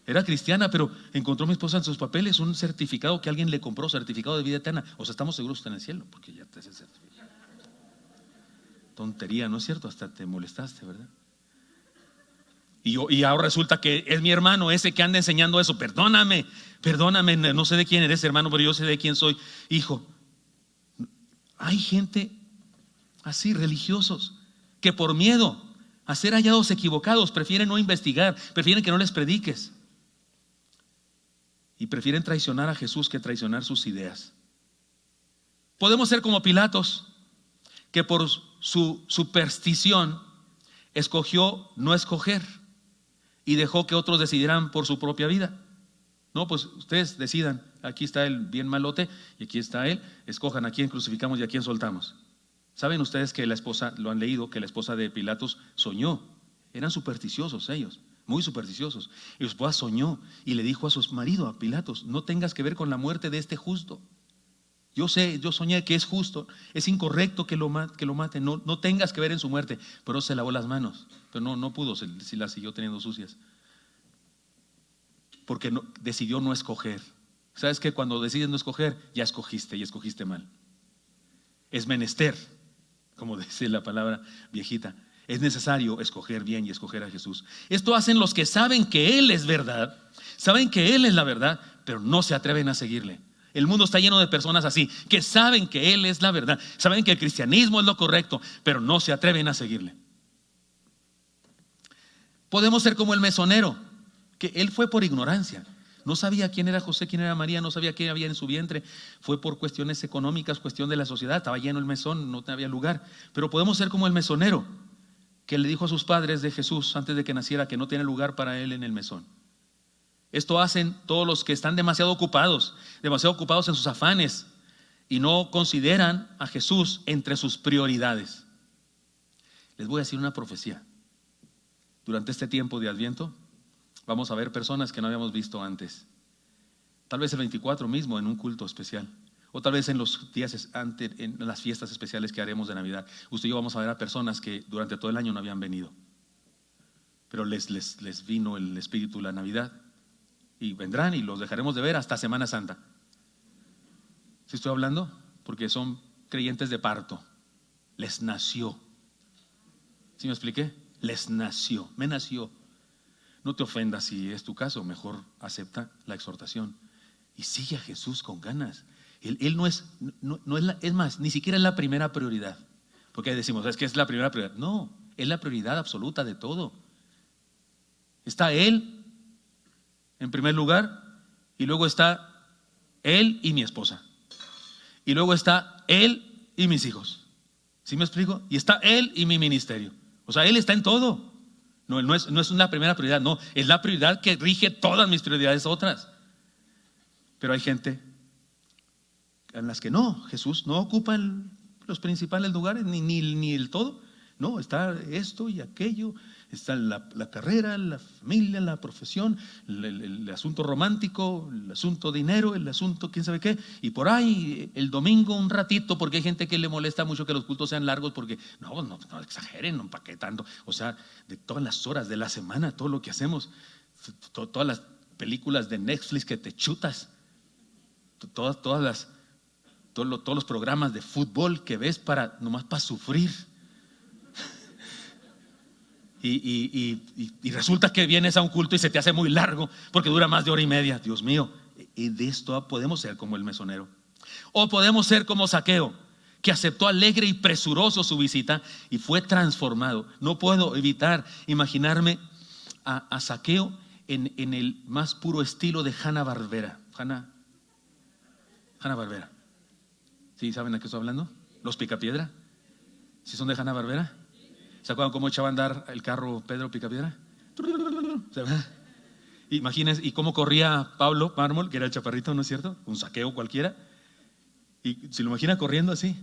Era cristiana, pero encontró mi esposa en sus papeles un certificado que alguien le compró, certificado de vida eterna. O sea, estamos seguros que está en el cielo, porque ya te hace el certificado. Tontería, ¿no es cierto? Hasta te molestaste, ¿verdad? Y ahora resulta que es mi hermano ese que anda enseñando eso. Perdóname, no sé de quién eres, hermano, pero yo sé de quién soy, hijo. Hay gente así, religiosos, que por miedo a ser hallados equivocados prefieren no investigar, prefieren que no les prediques y prefieren traicionar a Jesús que traicionar sus ideas. Podemos ser como Pilatos, que por su superstición escogió no escoger y dejó que otros decidieran por su propia vida. No, pues ustedes decidan, aquí está el bien malote y aquí está él, escojan a quién crucificamos y a quién soltamos. ¿Saben ustedes que la esposa, lo han leído, que la esposa de Pilatos soñó? Eran supersticiosos ellos, muy supersticiosos. Y su esposa soñó y le dijo a su marido, a Pilatos, no tengas que ver con la muerte de este justo. Yo soñé que es justo, es incorrecto que lo maten, no tengas que ver en su muerte. Pero se lavó las manos, pero no pudo, si las siguió teniendo sucias. Porque decidió no escoger. ¿Sabes que cuando decides no escoger, ya escogiste y escogiste mal? Es menester, como dice la palabra viejita, es necesario escoger bien y escoger a Jesús. Esto hacen los que saben que Él es verdad, saben que Él es la verdad, pero no se atreven a seguirle. El mundo está lleno de personas así, que saben que Él es la verdad, saben que el cristianismo es lo correcto, pero no se atreven a seguirle. Podemos ser como el mesonero, que él fue por ignorancia. No sabía quién era José, quién era María, no sabía qué había en su vientre. Fue por cuestiones económicas, cuestión de la sociedad. Estaba lleno el mesón, no había lugar. Pero podemos ser como el mesonero, que le dijo a sus padres de Jesús antes de que naciera que no tiene lugar para él en el mesón. Esto hacen todos los que están demasiado ocupados en sus afanes y no consideran a Jesús entre sus prioridades. Les voy a decir una profecía. Durante este tiempo de Adviento vamos a ver personas que no habíamos visto antes. Tal vez el 24 mismo en un culto especial. O tal vez en los días en las fiestas especiales que haremos de Navidad. Usted y yo vamos a ver a personas que durante todo el año no habían venido. Pero les vino el espíritu la Navidad. Y vendrán y los dejaremos de ver hasta Semana Santa. ¿Sí estoy hablando? Porque son creyentes de parto. Les nació. ¿Sí me expliqué? Les nació, me nació. No te ofendas si es tu caso, mejor acepta la exhortación y sigue a Jesús con ganas. Él no es es más, ni siquiera es la primera prioridad. Porque decimos, es que es la primera prioridad. No, es la prioridad absoluta de todo. Está Él en primer lugar, y luego está Él y mi esposa. Y luego está Él y mis hijos. ¿Sí me explico? Y está Él y mi ministerio. O sea, Él está en todo. No es una primera prioridad, no, es la prioridad que rige todas mis prioridades otras. Pero hay gente en las que no, Jesús no ocupa los principales lugares, ni el todo. No, está esto y aquello, está la carrera, la familia, la profesión, el asunto romántico, el asunto dinero, el asunto quién sabe qué. Y por ahí el domingo un ratito, porque hay gente que le molesta mucho que los cultos sean largos, porque no exageren, no, ¿para qué tanto? O sea, de todas las horas de la semana, todo lo que hacemos, todas las películas de Netflix que te chutas, todos los programas de fútbol que ves nomás para sufrir. Y resulta que vienes a un culto y se te hace muy largo porque dura más de hora y media. Dios mío, y de esto podemos ser como el mesonero. O podemos ser como Zaqueo, que aceptó alegre y presuroso su visita y fue transformado. No puedo evitar imaginarme a Zaqueo en el más puro estilo de Hanna-Barbera. Hanna-Barbera. ¿Sí saben a qué estoy hablando? Los Picapiedra. ¿Sí son de Hanna-Barbera? ¿Se acuerdan cómo echaba a andar el carro Pedro Picapiedra? Imagínense, y cómo corría Pablo Mármol, que era el chaparrito, ¿no es cierto? Un Zaqueo cualquiera. Y se lo imagina corriendo así.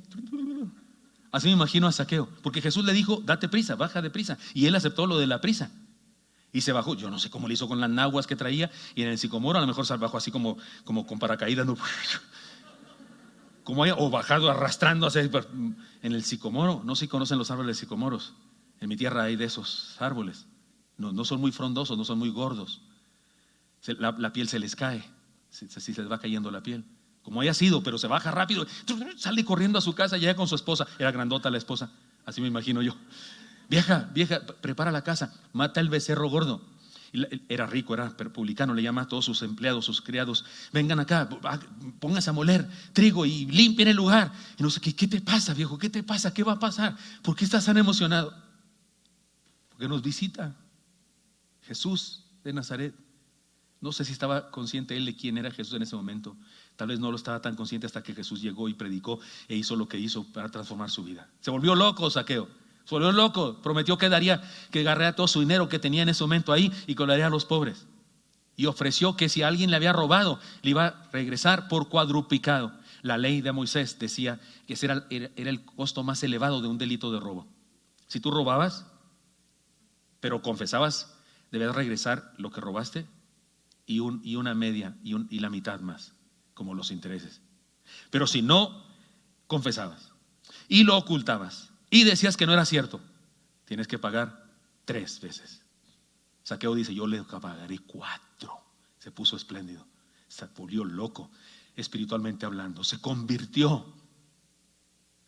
Así me imagino a Zaqueo, porque Jesús le dijo, date prisa, baja de prisa. Y él aceptó lo de la prisa. Y se bajó, yo no sé cómo le hizo con las naguas que traía. Y en el sicomoro a lo mejor se bajó así como con paracaídas, ¿no? O bajado arrastrándose en el sicomoro. No sé si conocen los árboles de sicomoros. En mi tierra hay de esos árboles. No son muy frondosos, no son muy gordos. La piel se les cae, así se les va cayendo la piel. Como haya sido, pero se baja rápido. Sale corriendo a su casa, llega con su esposa. Era grandota la esposa, así me imagino yo. Vieja, prepara la casa, mata el becerro gordo. Era rico, era publicano, le llama a todos sus empleados, sus criados, vengan acá, pónganse a moler trigo y limpien el lugar. Y no sé, ¿qué te pasa, viejo? ¿Qué te pasa? ¿Qué va a pasar? ¿Por qué estás tan emocionado? Porque nos visita Jesús de Nazaret. No sé si estaba consciente él de quién era Jesús en ese momento. Tal vez no lo estaba tan consciente hasta que Jesús llegó y predicó e hizo lo que hizo para transformar su vida. Se volvió loco Zaqueo. Se volvió loco, prometió que agarraría todo su dinero que tenía en ese momento ahí y que lo daría a los pobres. Y ofreció que si alguien le había robado, le iba a regresar por cuadruplicado. La ley de Moisés decía que ese era el costo más elevado de un delito de robo. Si tú robabas, pero confesabas, debías regresar lo que robaste y una media y la mitad más, como los intereses. Pero si no confesabas y lo ocultabas y decías que no era cierto, tienes que pagar 3 veces. Zaqueo dice, yo le pagaré 4. Se puso espléndido, se volvió loco, espiritualmente hablando, se convirtió.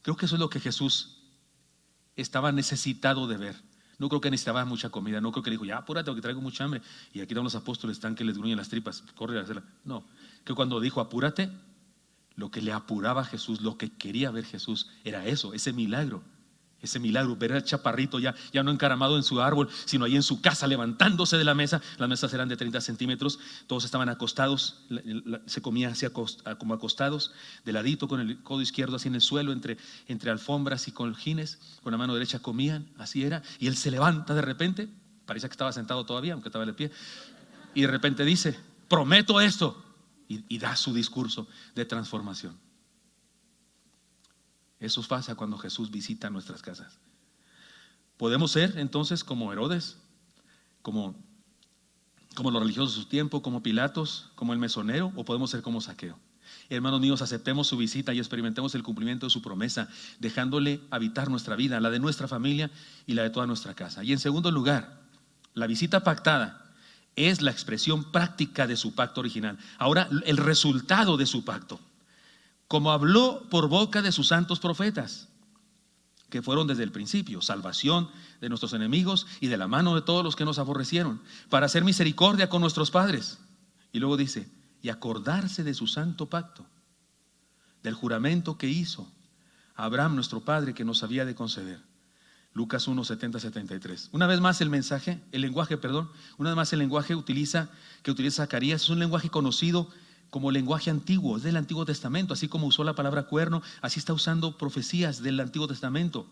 Creo que eso es lo que Jesús estaba necesitado de ver. No creo que necesitaba mucha comida, no creo que le dijo, ya apúrate porque traigo mucha hambre. Y aquí están los apóstoles, están que les gruñen las tripas, corre a hacerla. No, que cuando dijo apúrate, lo que le apuraba a Jesús, lo que quería ver Jesús, era eso, ese milagro, ver al chaparrito ya no encaramado en su árbol, sino ahí en su casa levantándose de la mesa. Las mesas eran de 30 centímetros, todos estaban acostados, se comía así como acostados, de ladito con el codo izquierdo así en el suelo, entre alfombras y cojines, con la mano derecha comían, así era. Y él se levanta de repente, parecía que estaba sentado todavía, aunque estaba de pie, y de repente dice, prometo esto, y da su discurso de transformación. Eso pasa cuando Jesús visita nuestras casas. Podemos ser entonces como Herodes, como los religiosos de su tiempo, como Pilatos, como el mesonero, o podemos ser como Zaqueo. Hermanos míos, aceptemos su visita y experimentemos el cumplimiento de su promesa, dejándole habitar nuestra vida, la de nuestra familia y la de toda nuestra casa. Y en segundo lugar, la visita pactada es la expresión práctica de su pacto original. Ahora, el resultado de su pacto. como habló por boca de sus santos profetas, que fueron desde el principio, salvación de nuestros enemigos y de la mano de todos los que nos aborrecieron, para hacer misericordia con nuestros padres. Y luego dice, y acordarse de su santo pacto, del juramento que hizo a Abraham, nuestro padre, que nos había de conceder. Lucas 1, 70-73. Una vez más el lenguaje que utiliza Zacarías es un lenguaje conocido como lenguaje antiguo, es del Antiguo Testamento. Así como usó la palabra cuerno, así está usando profecías del Antiguo Testamento,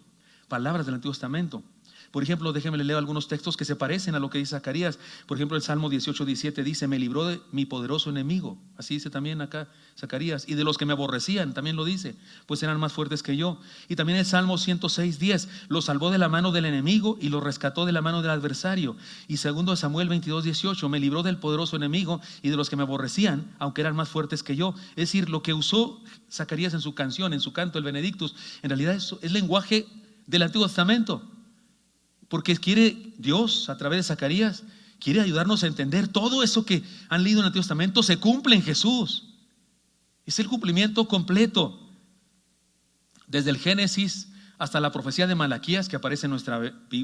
palabras del Antiguo Testamento. Por ejemplo, déjenme leer algunos textos que se parecen a lo que dice Zacarías. Por ejemplo, el Salmo 18:17 dice, me libró de mi poderoso enemigo. Así dice también acá Zacarías. Y de los que me aborrecían, también lo dice, pues eran más fuertes que yo. Y también el Salmo 106:10, los salvó de la mano del enemigo y los rescató de la mano del adversario. Y segundo Samuel 22:18, me libró del poderoso enemigo y de los que me aborrecían, aunque eran más fuertes que yo. Es decir, lo que usó Zacarías en su canción, en su canto, el Benedictus, en realidad es lenguaje del Antiguo Testamento. Porque quiere Dios, a través de Zacarías, quiere ayudarnos a entender todo eso que han leído en el Antiguo Testamento se cumple en Jesús. Es el cumplimiento completo. Desde el Génesis hasta la profecía de Malaquías, que aparece en nuestra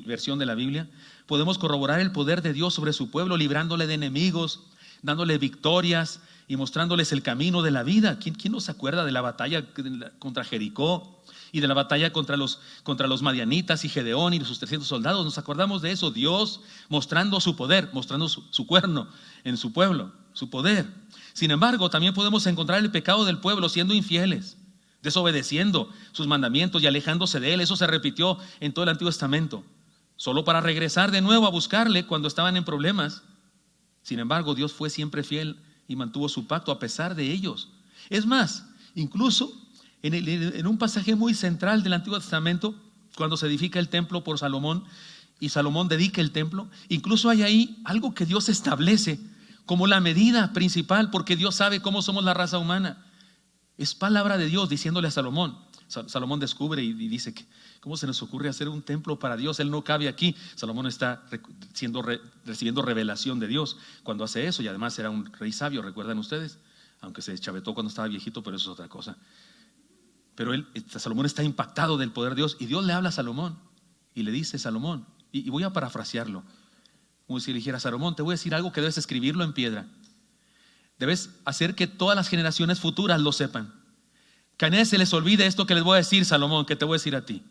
versión de la Biblia, podemos corroborar el poder de Dios sobre su pueblo, librándole de enemigos, dándole victorias y mostrándoles el camino de la vida. ¿Quién no se acuerda de la batalla contra Jericó? Y de la batalla contra los madianitas y Gedeón y sus 300 soldados. Nos acordamos de eso, Dios mostrando su poder, mostrando su cuerno en su pueblo, su poder. Sin embargo, también podemos encontrar el pecado del pueblo siendo infieles, desobedeciendo sus mandamientos y alejándose de él. Eso se repitió en todo el Antiguo Testamento, solo para regresar de nuevo a buscarle cuando estaban en problemas. Sin embargo, Dios fue siempre fiel y mantuvo su pacto a pesar de ellos. Es más, incluso en un pasaje muy central del Antiguo Testamento, cuando se edifica el templo por Salomón y Salomón dedica el templo, incluso hay ahí algo que Dios establece como la medida principal, porque Dios sabe cómo somos la raza humana. Es palabra de Dios diciéndole a Salomón. Salomón descubre y dice que ¿cómo se nos ocurre hacer un templo para Dios? Él no cabe aquí. Salomón está recibiendo revelación de Dios cuando hace eso, y además era un rey sabio, ¿recuerdan ustedes? Aunque se deschavetó cuando estaba viejito, pero eso es otra cosa. Pero Salomón está impactado del poder de Dios, y Dios le habla a Salomón y le dice, Salomón, y voy a parafrasearlo, como si le dijera, Salomón, te voy a decir algo que debes escribirlo en piedra. Debes hacer que todas las generaciones futuras lo sepan. Que a nadie se les olvide esto que les voy a decir, Salomón, que te voy a decir a ti.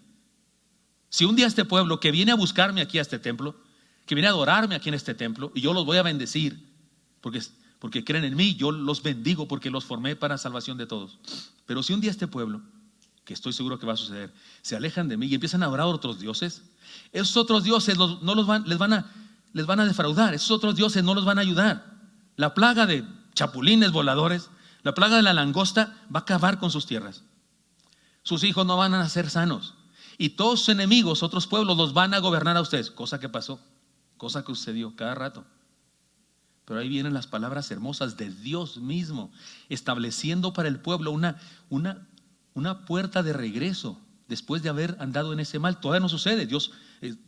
Si un día este pueblo que viene a buscarme aquí a este templo, que viene a adorarme aquí en este templo, y yo los voy a bendecir, porque creen en mí, yo los bendigo porque los formé para salvación de todos. Pero si un día este pueblo, que estoy seguro que va a suceder, se alejan de mí y empiezan a adorar a otros dioses, esos otros dioses les van a defraudar, esos otros dioses no los van a ayudar. La plaga de chapulines voladores, la plaga de la langosta va a acabar con sus tierras. Sus hijos no van a nacer sanos, y todos sus enemigos, otros pueblos, los van a gobernar a ustedes. Cosa que pasó, cosa que sucedió cada rato. Pero ahí vienen las palabras hermosas de Dios mismo, estableciendo para el pueblo una puerta de regreso después de haber andado en ese mal. Todavía no sucede. Dios,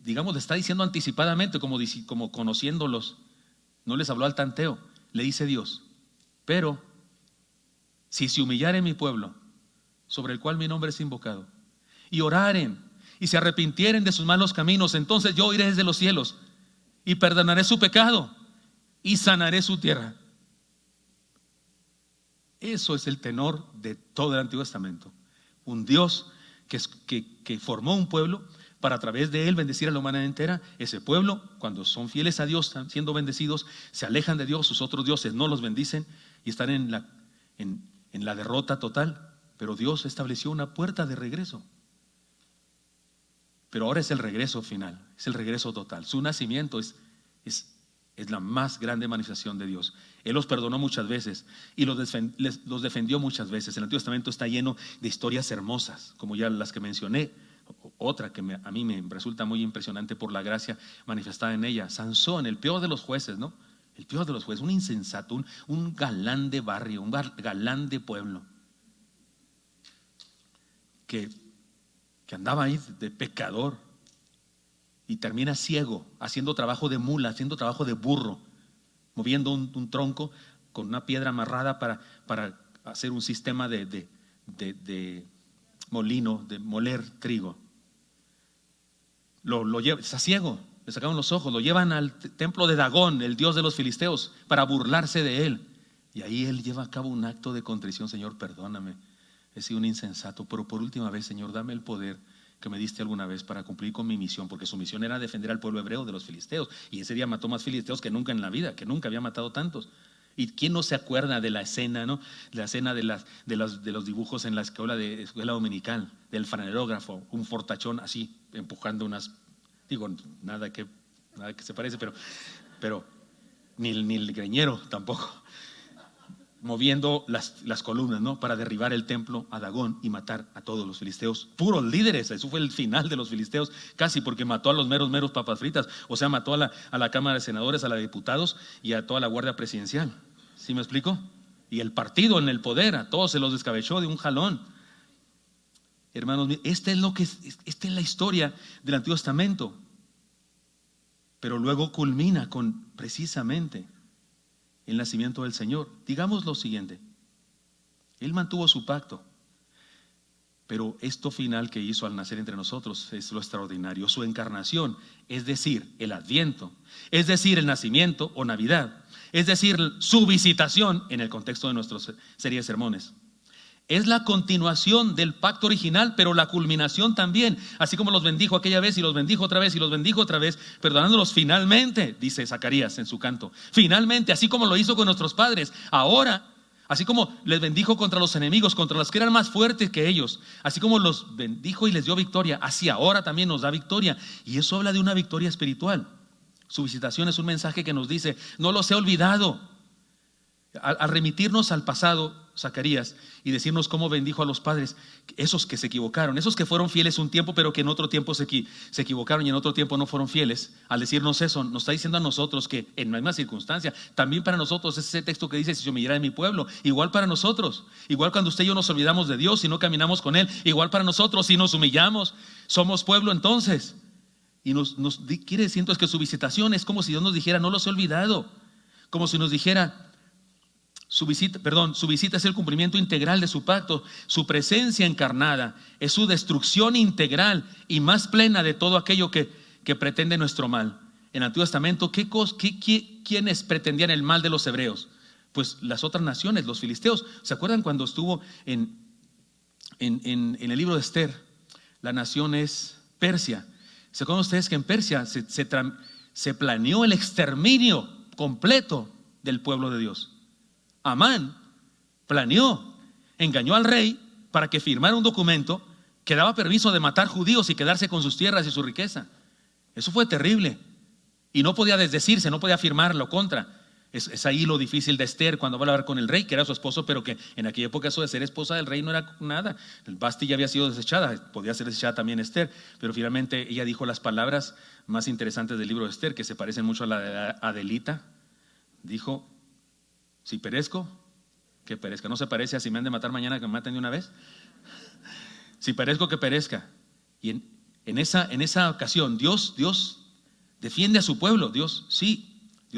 digamos, le está diciendo anticipadamente, como conociéndolos. No les habló al tanteo. Le dice Dios, pero si se humillare mi pueblo, sobre el cual mi nombre es invocado, y oraren y se arrepintieren de sus malos caminos, entonces yo iré desde los cielos y perdonaré su pecado y sanaré su tierra. Eso es el tenor de todo el Antiguo Testamento. Un Dios que formó un pueblo para a través de él bendecir a la humanidad entera. Ese pueblo, cuando son fieles a Dios, están siendo bendecidos, se alejan de Dios, sus otros dioses no los bendicen y están en la derrota total. Pero Dios estableció una puerta de regreso. Pero ahora es el regreso final, es el regreso total. Su nacimiento es la más grande manifestación de Dios. Él los perdonó muchas veces y los defendió muchas veces. El Antiguo Testamento está lleno de historias hermosas, como ya las que mencioné. Otra que a mí me resulta muy impresionante por la gracia manifestada en ella. Sansón, el peor de los jueces, ¿no? El peor de los jueces, un insensato, un galán de barrio, un galán de pueblo, que andaba ahí de pecador y termina ciego, haciendo trabajo de mula, haciendo trabajo de burro, moviendo un tronco con una piedra amarrada para hacer un sistema de de molino, de moler trigo. Lo lleva, está ciego, le sacaron los ojos, lo llevan al templo de Dagón, el dios de los filisteos, para burlarse de él. Y ahí él lleva a cabo un acto de contrición. Señor, perdóname, he sido un insensato, pero por última vez, Señor, dame el poder que me diste alguna vez para cumplir con mi misión, porque su misión era defender al pueblo hebreo de los filisteos, y ese día mató más filisteos que nunca en la vida, que nunca había matado tantos. ¿Y quién no se acuerda de la escena, no? La escena de los dibujos en la escuela dominical, del franerógrafo, un fortachón así, empujando unas, digo, nada que se parece, pero ni el greñero tampoco, moviendo las columnas, ¿no? Para derribar el templo a Dagón y matar a todos los filisteos, puros líderes. Eso fue el final de los filisteos, casi, porque mató a los meros papas fritas. O sea, mató a la Cámara de Senadores, a la de Diputados y a toda la Guardia Presidencial. ¿Sí me explico? Y el partido en el poder, a todos se los descabechó de un jalón. Hermanos, esta es la historia del Antiguo Testamento. Pero luego culmina con precisamente el nacimiento del Señor. Digamos lo siguiente: Él mantuvo su pacto, pero esto final que hizo al nacer entre nosotros es lo extraordinario. Su encarnación, es decir, el Adviento, es decir, el nacimiento o Navidad, es decir, su visitación en el contexto de nuestra serie de sermones, es la continuación del pacto original, pero la culminación también. Así como los bendijo aquella vez y los bendijo otra vez y los bendijo otra vez, perdonándolos finalmente, dice Zacarías en su canto. Finalmente, así como lo hizo con nuestros padres, ahora, así como les bendijo contra los enemigos, contra los que eran más fuertes que ellos, así como los bendijo y les dio victoria, así ahora también nos da victoria. Y eso habla de una victoria espiritual. Su visitación es un mensaje que nos dice: no los he olvidado. Al remitirnos al pasado, Zacarías, y decirnos cómo bendijo a los padres, esos que se equivocaron, esos que fueron fieles un tiempo, pero que en otro tiempo se equivocaron y en otro tiempo no fueron fieles. Al decirnos eso, nos está diciendo a nosotros que en la misma circunstancia, también para nosotros es ese texto que dice: si se humillara en mi pueblo, igual para nosotros, igual cuando usted y yo nos olvidamos de Dios y no caminamos con Él, igual para nosotros, si nos humillamos, somos pueblo entonces. Y quiere decir entonces que su visitación es como si Dios nos dijera: no los he olvidado, como si nos dijera: su visita es el cumplimiento integral de su pacto. Su presencia encarnada es su destrucción integral y más plena de todo aquello que pretende nuestro mal. En el Antiguo Testamento, ¿quiénes pretendían el mal de los hebreos? Pues las otras naciones, los filisteos. ¿Se acuerdan cuando estuvo en el libro de Esther? La nación es Persia. ¿Se acuerdan ustedes que en Persia se planeó el exterminio completo del pueblo de Dios? Amán planeó, engañó al rey para que firmara un documento que daba permiso de matar judíos y quedarse con sus tierras y su riqueza. Eso fue terrible y no podía desdecirse, no podía firmarlo contra. Es ahí lo difícil de Esther cuando va a hablar con el rey, que era su esposo, pero que en aquella época eso de ser esposa del rey no era nada. El Basti ya había sido desechada, podía ser desechada también Esther, pero finalmente ella dijo las palabras más interesantes del libro de Esther, que se parecen mucho a la de Adelita. Dijo: si perezco, que perezca. ¿No se parece a si me han de matar mañana, que me maten de una vez? Si perezco, que perezca. Y en esa ocasión Dios defiende a su pueblo. Dios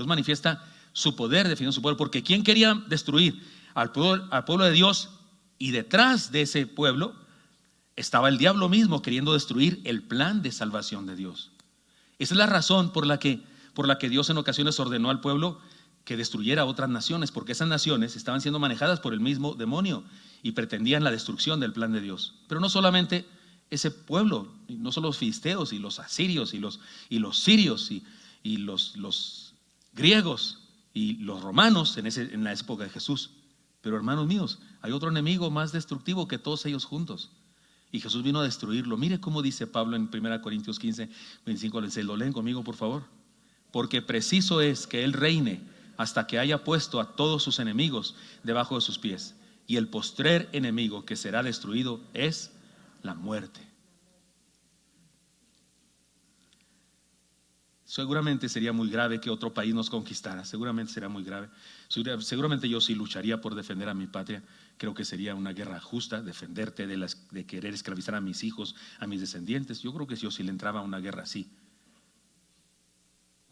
manifiesta su poder defendiendo a su pueblo, porque ¿quién quería destruir al pueblo de Dios? Y detrás de ese pueblo estaba el diablo mismo queriendo destruir el plan de salvación de Dios. Esa es la razón por la que Dios en ocasiones ordenó al pueblo que destruyera a otras naciones, porque esas naciones estaban siendo manejadas por el mismo demonio y pretendían la destrucción del plan de Dios. Pero no solamente ese pueblo, no solo los filisteos y los asirios y los sirios y los griegos y los romanos en la época de Jesús. Pero hermanos míos, hay otro enemigo más destructivo que todos ellos juntos. Y Jesús vino a destruirlo. Mire cómo dice Pablo en 1 Corintios 15, 25 al 6. Lo leen conmigo, por favor. Porque preciso es que Él reine hasta que haya puesto a todos sus enemigos debajo de sus pies. Y el postrer enemigo que será destruido es la muerte. Seguramente sería muy grave que otro país nos conquistara. Seguramente sería muy grave. Seguramente yo sí lucharía por defender a mi patria. Creo que sería una guerra justa, defenderte de querer esclavizar a mis hijos, a mis descendientes. Yo creo que yo sí le entraba a una guerra así,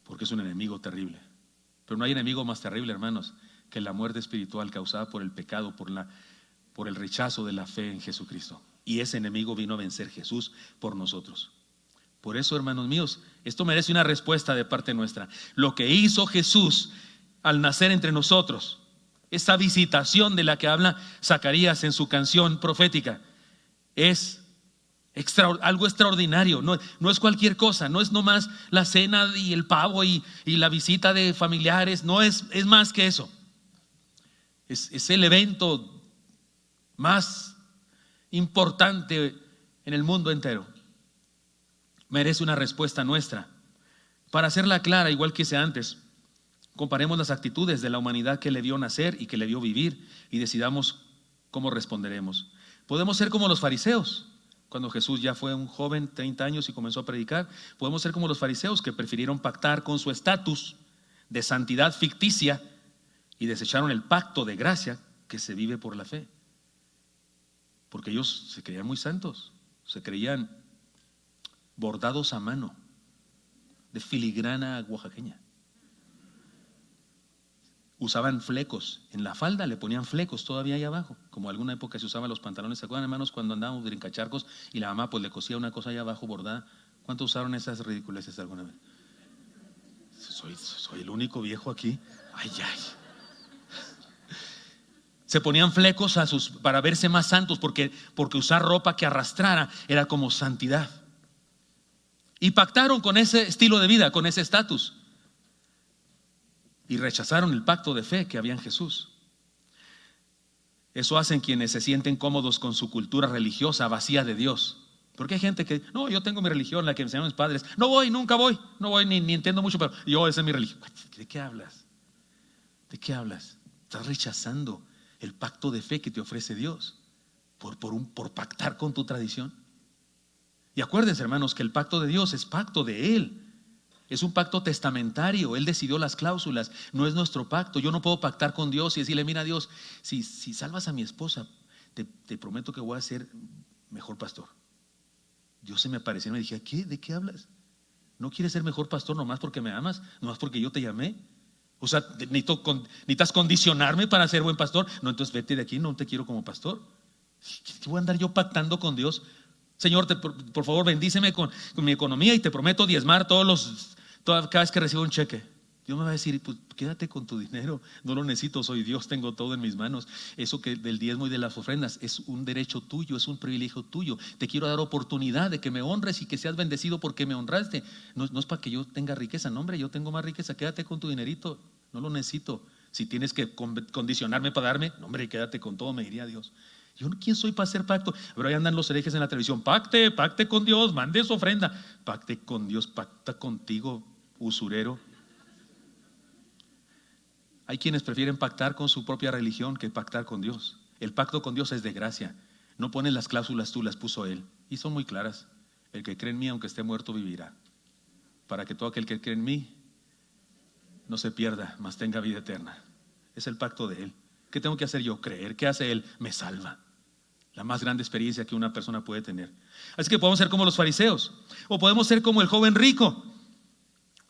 porque es un enemigo terrible. Pero no hay enemigo más terrible, hermanos, que la muerte espiritual causada por el pecado, por por el rechazo de la fe en Jesucristo. Y ese enemigo vino a vencer Jesús por nosotros. Por eso, hermanos míos, esto merece una respuesta de parte nuestra. Lo que hizo Jesús al nacer entre nosotros, esa visitación de la que habla Zacarías en su canción profética, es algo extraordinario. No es cualquier cosa, no es nomás la cena y el pavo y la visita de familiares, no es más que eso. Es el evento más importante en el mundo entero. Merece una respuesta nuestra. Para hacerla clara, igual que hice antes, comparemos las actitudes de la humanidad que le vio nacer y que le vio vivir y decidamos cómo responderemos. Podemos ser como los fariseos. Cuando Jesús ya fue un joven, 30 años, y comenzó a predicar, podemos ser como los fariseos que prefirieron pactar con su estatus de santidad ficticia y desecharon el pacto de gracia que se vive por la fe. Porque ellos se creían muy santos, se creían bordados a mano, de filigrana oaxaqueña. Usaban flecos, en la falda le ponían flecos todavía ahí abajo, como alguna época se usaban los pantalones. ¿Se acuerdan, hermanos, cuando andábamos brincacharcos y la mamá pues le cosía una cosa ahí abajo bordada? ¿Cuántos usaron esas ridiculeces alguna vez? Soy el único viejo aquí. Ay. Se ponían flecos para verse más santos, porque usar ropa que arrastrara era como santidad. Y pactaron con ese estilo de vida, con ese estatus. Y rechazaron el pacto de fe que había en Jesús. Eso hacen quienes se sienten cómodos con su cultura religiosa vacía de Dios. Porque hay gente que, no, yo tengo mi religión, la que me enseñaron mis padres. No voy, nunca voy, no voy, ni entiendo mucho, pero esa es mi religión. ¿De qué hablas? ¿De qué hablas? Estás rechazando el pacto de fe que te ofrece Dios por pactar con tu tradición. Y acuérdense, hermanos, que el pacto de Dios es pacto de Él. Es un pacto testamentario. Él decidió las cláusulas, no es nuestro pacto. Yo no puedo pactar con Dios y decirle, mira Dios, si salvas a mi esposa, te prometo que voy a ser mejor pastor. Dios se me apareció y me dije, ¿qué? ¿De qué hablas? ¿No quieres ser mejor pastor nomás porque me amas? ¿Nomás porque yo te llamé? O sea, ¿necesitas condicionarme para ser buen pastor? No, entonces vete de aquí, no te quiero como pastor. ¿Qué voy a andar yo pactando con Dios? Señor, por favor, bendíceme con mi economía y te prometo diezmar cada vez que recibo un cheque. Dios me va a decir, pues quédate con tu dinero, no lo necesito, soy Dios, tengo todo en mis manos. Eso que del diezmo y de las ofrendas es un derecho tuyo, es un privilegio tuyo. Te quiero dar oportunidad de que me honres y que seas bendecido porque me honraste. No es para que yo tenga riqueza, no, hombre, yo tengo más riqueza, quédate con tu dinerito, no lo necesito. Si tienes que condicionarme para darme, no, hombre, quédate con todo, me diría Dios. Yo, ¿quién soy para hacer pacto? Pero ahí andan los herejes en la televisión, pacte con Dios, mande su ofrenda. Pacte con Dios, pacta contigo, usurero. Hay quienes prefieren pactar con su propia religión que pactar con Dios. El pacto con Dios es de gracia. No ponen las cláusulas tú, las puso Él. Y son muy claras. El que cree en mí, aunque esté muerto, vivirá. Para que todo aquel que cree en mí no se pierda, mas tenga vida eterna. Es el pacto de Él. ¿Qué tengo que hacer yo? Creer. ¿Qué hace Él? Me salva. La más grande experiencia que una persona puede tener. Así que podemos ser como los fariseos. O podemos ser como el joven rico,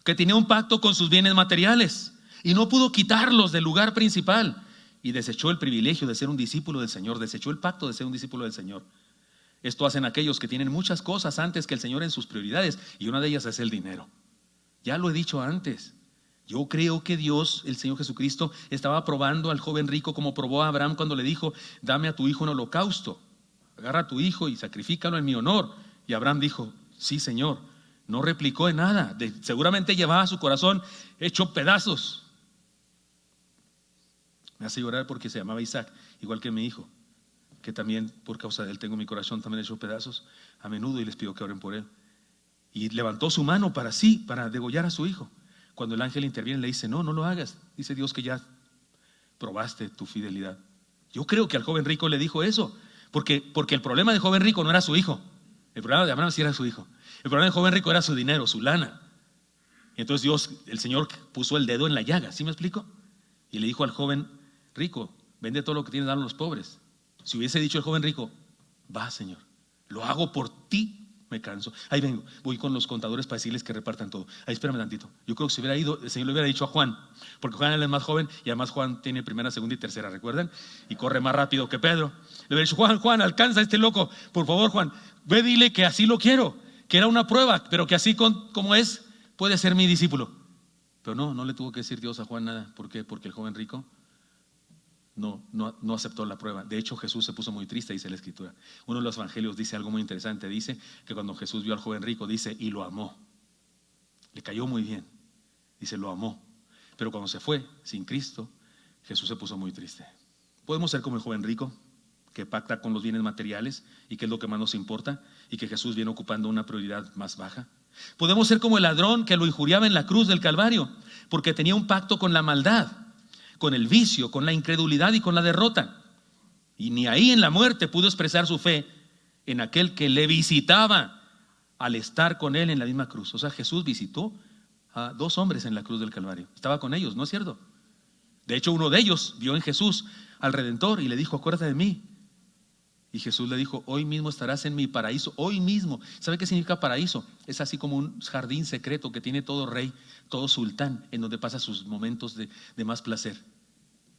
que tenía un pacto con sus bienes materiales y no pudo quitarlos del lugar principal, y desechó el privilegio de ser un discípulo del Señor, desechó el pacto de ser un discípulo del Señor. Esto hacen aquellos que tienen muchas cosas antes que el Señor en sus prioridades, y una de ellas es el dinero. Ya lo he dicho antes. Yo creo que Dios, el Señor Jesucristo, estaba probando al joven rico como probó a Abraham cuando le dijo, dame a tu hijo en holocausto, agarra a tu hijo y sacrifícalo en mi honor. Y Abraham dijo, sí, Señor. No replicó en nada, seguramente llevaba su corazón hecho pedazos. Me hace llorar porque se llamaba Isaac, igual que mi hijo, que también por causa de él tengo mi corazón también hecho pedazos a menudo, y les pido que oren por él. Y levantó su mano para degollar a su hijo. Cuando el ángel interviene le dice, no lo hagas. Dice Dios que ya probaste tu fidelidad. Yo creo que al joven rico le dijo eso, porque el problema del joven rico no era su hijo. El problema de Abraham sí era su hijo. El problema del joven rico era su dinero, su lana. Y entonces Dios, el Señor, puso el dedo en la llaga, ¿sí me explico? Y le dijo al joven rico, vende todo lo que tienes, dalo a los pobres. Si hubiese dicho el joven rico, va, Señor, lo hago por ti, me canso. Ahí vengo, voy con los contadores para decirles que repartan todo. Ahí espérame tantito. Yo creo que si hubiera ido, el Señor le hubiera dicho a Juan, porque Juan es el más joven y además Juan tiene primera, segunda y tercera, ¿recuerdan? Y corre más rápido que Pedro. Le hubiera dicho, Juan, alcanza a este loco, por favor, Juan, ve, dile que así lo quiero, que era una prueba, pero que así como es, puede ser mi discípulo. Pero no le tuvo que decir Dios a Juan nada. ¿Por qué? Porque el joven rico no aceptó la prueba. De hecho, Jesús se puso muy triste, dice la Escritura. Uno de los evangelios dice algo muy interesante. Dice que cuando Jesús vio al joven rico, dice, y lo amó. Le cayó muy bien. Dice, lo amó. Pero cuando se fue sin Cristo, Jesús se puso muy triste. Podemos ser como el joven rico, que pacta con los bienes materiales y que es lo que más nos importa, y que Jesús viene ocupando una prioridad más baja. Podemos ser como el ladrón que lo injuriaba en la cruz del Calvario, porque tenía un pacto con la maldad, con el vicio, con la incredulidad y con la derrota. Y ni ahí en la muerte pudo expresar su fe en aquel que le visitaba al estar con él en la misma cruz. O sea, Jesús visitó a 2 hombres en la cruz del Calvario. Estaba con ellos, ¿no es cierto? De hecho, uno de ellos vio en Jesús al Redentor y le dijo, acuérdate de mí. Y Jesús le dijo, hoy mismo estarás en mi paraíso, hoy mismo. ¿Sabe qué significa paraíso? Es así como un jardín secreto que tiene todo rey, todo sultán, en donde pasa sus momentos de más placer.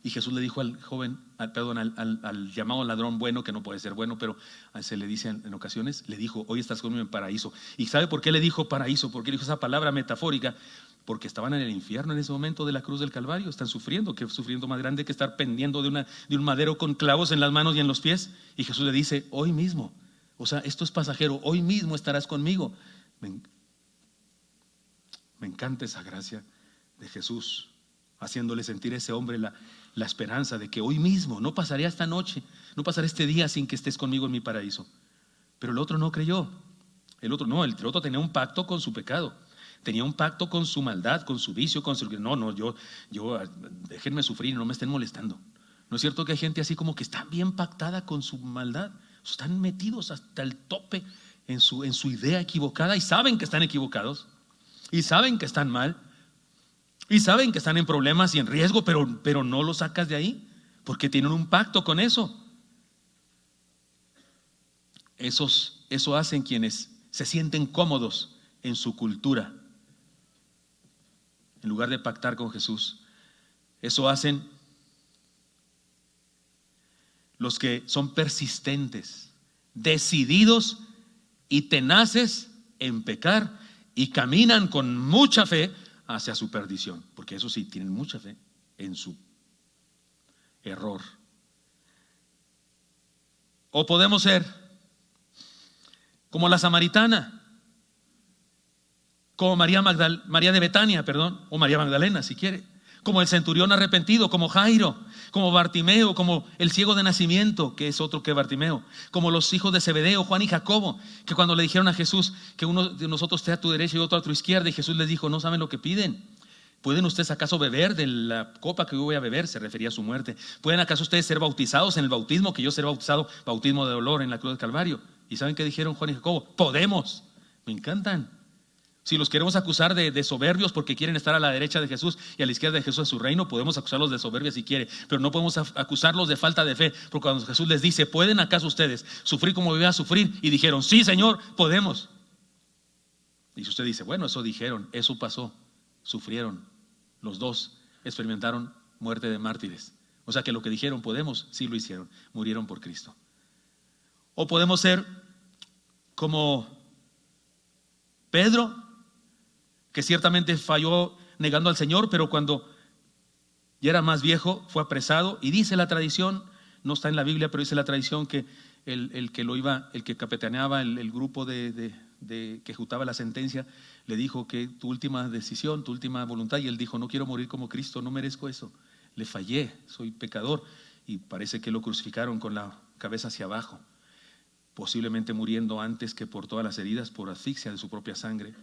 Y Jesús le dijo al joven, al llamado ladrón bueno, que no puede ser bueno, pero se le dice en ocasiones, le dijo, hoy estás conmigo en paraíso. ¿Y sabe por qué le dijo paraíso? ¿Por qué le dijo esa palabra metafórica? Porque estaban en el infierno en ese momento de la cruz del Calvario. Están sufriendo, que sufriendo más grande que estar pendiendo de un madero con clavos en las manos y en los pies. Y Jesús le dice, hoy mismo, o sea, esto es pasajero, hoy mismo estarás conmigo. Me encanta esa gracia de Jesús, haciéndole sentir a ese hombre la esperanza de que hoy mismo, no pasaré esta noche, no pasaré este día sin que estés conmigo en mi paraíso. Pero el otro no creyó. El otro tenía un pacto con su pecado. Tenía un pacto con su maldad, con su vicio, con su... yo déjenme sufrir, no me estén molestando. ¿No es cierto que hay gente así como que está bien pactada con su maldad? Están metidos hasta el tope en su idea equivocada y saben que están equivocados y saben que están mal y saben que están en problemas y en riesgo, pero no lo sacas de ahí porque tienen un pacto con eso. Eso hacen quienes se sienten cómodos en su cultura, en lugar de pactar con Jesús. Eso hacen los que son persistentes, decididos y tenaces en pecar y caminan con mucha fe hacia su perdición, porque eso sí, tienen mucha fe en su error. O podemos ser como la samaritana, como María de Betania, o María Magdalena si quiere, como el centurión arrepentido, como Jairo, como Bartimeo, como el ciego de nacimiento, que es otro que Bartimeo, como los hijos de Zebedeo, Juan y Jacobo, que cuando le dijeron a Jesús que uno de nosotros esté a tu derecha y otro a tu izquierda, y Jesús les dijo, no saben lo que piden. ¿Pueden ustedes acaso beber de la copa que yo voy a beber? Se refería a su muerte. ¿Pueden acaso ustedes ser bautizados en el bautismo que yo seré bautizado, bautismo de dolor en la cruz del Calvario? ¿Y saben qué dijeron Juan y Jacobo? Podemos. Me encantan. Si los queremos acusar de soberbios porque quieren estar a la derecha de Jesús y a la izquierda de Jesús en su reino, podemos acusarlos de soberbia si quiere, pero no podemos acusarlos de falta de fe, porque cuando Jesús les dice, ¿pueden acaso ustedes sufrir como voy a sufrir? Y dijeron, sí, Señor, podemos. Y si usted dice, bueno, eso dijeron, eso pasó, sufrieron, los dos experimentaron muerte de mártires. O sea que lo que dijeron podemos, sí lo hicieron, murieron por Cristo. O podemos ser como Pedro, que ciertamente falló negando al Señor, pero cuando ya era más viejo fue apresado, y dice la tradición, no está en la Biblia, pero dice la tradición que el que capitaneaba el grupo que ejecutaba la sentencia, le dijo que tu última decisión, tu última voluntad, y él dijo, no quiero morir como Cristo, no merezco eso, le fallé, soy pecador, y parece que lo crucificaron con la cabeza hacia abajo, posiblemente muriendo antes que por todas las heridas, por asfixia de su propia sangre.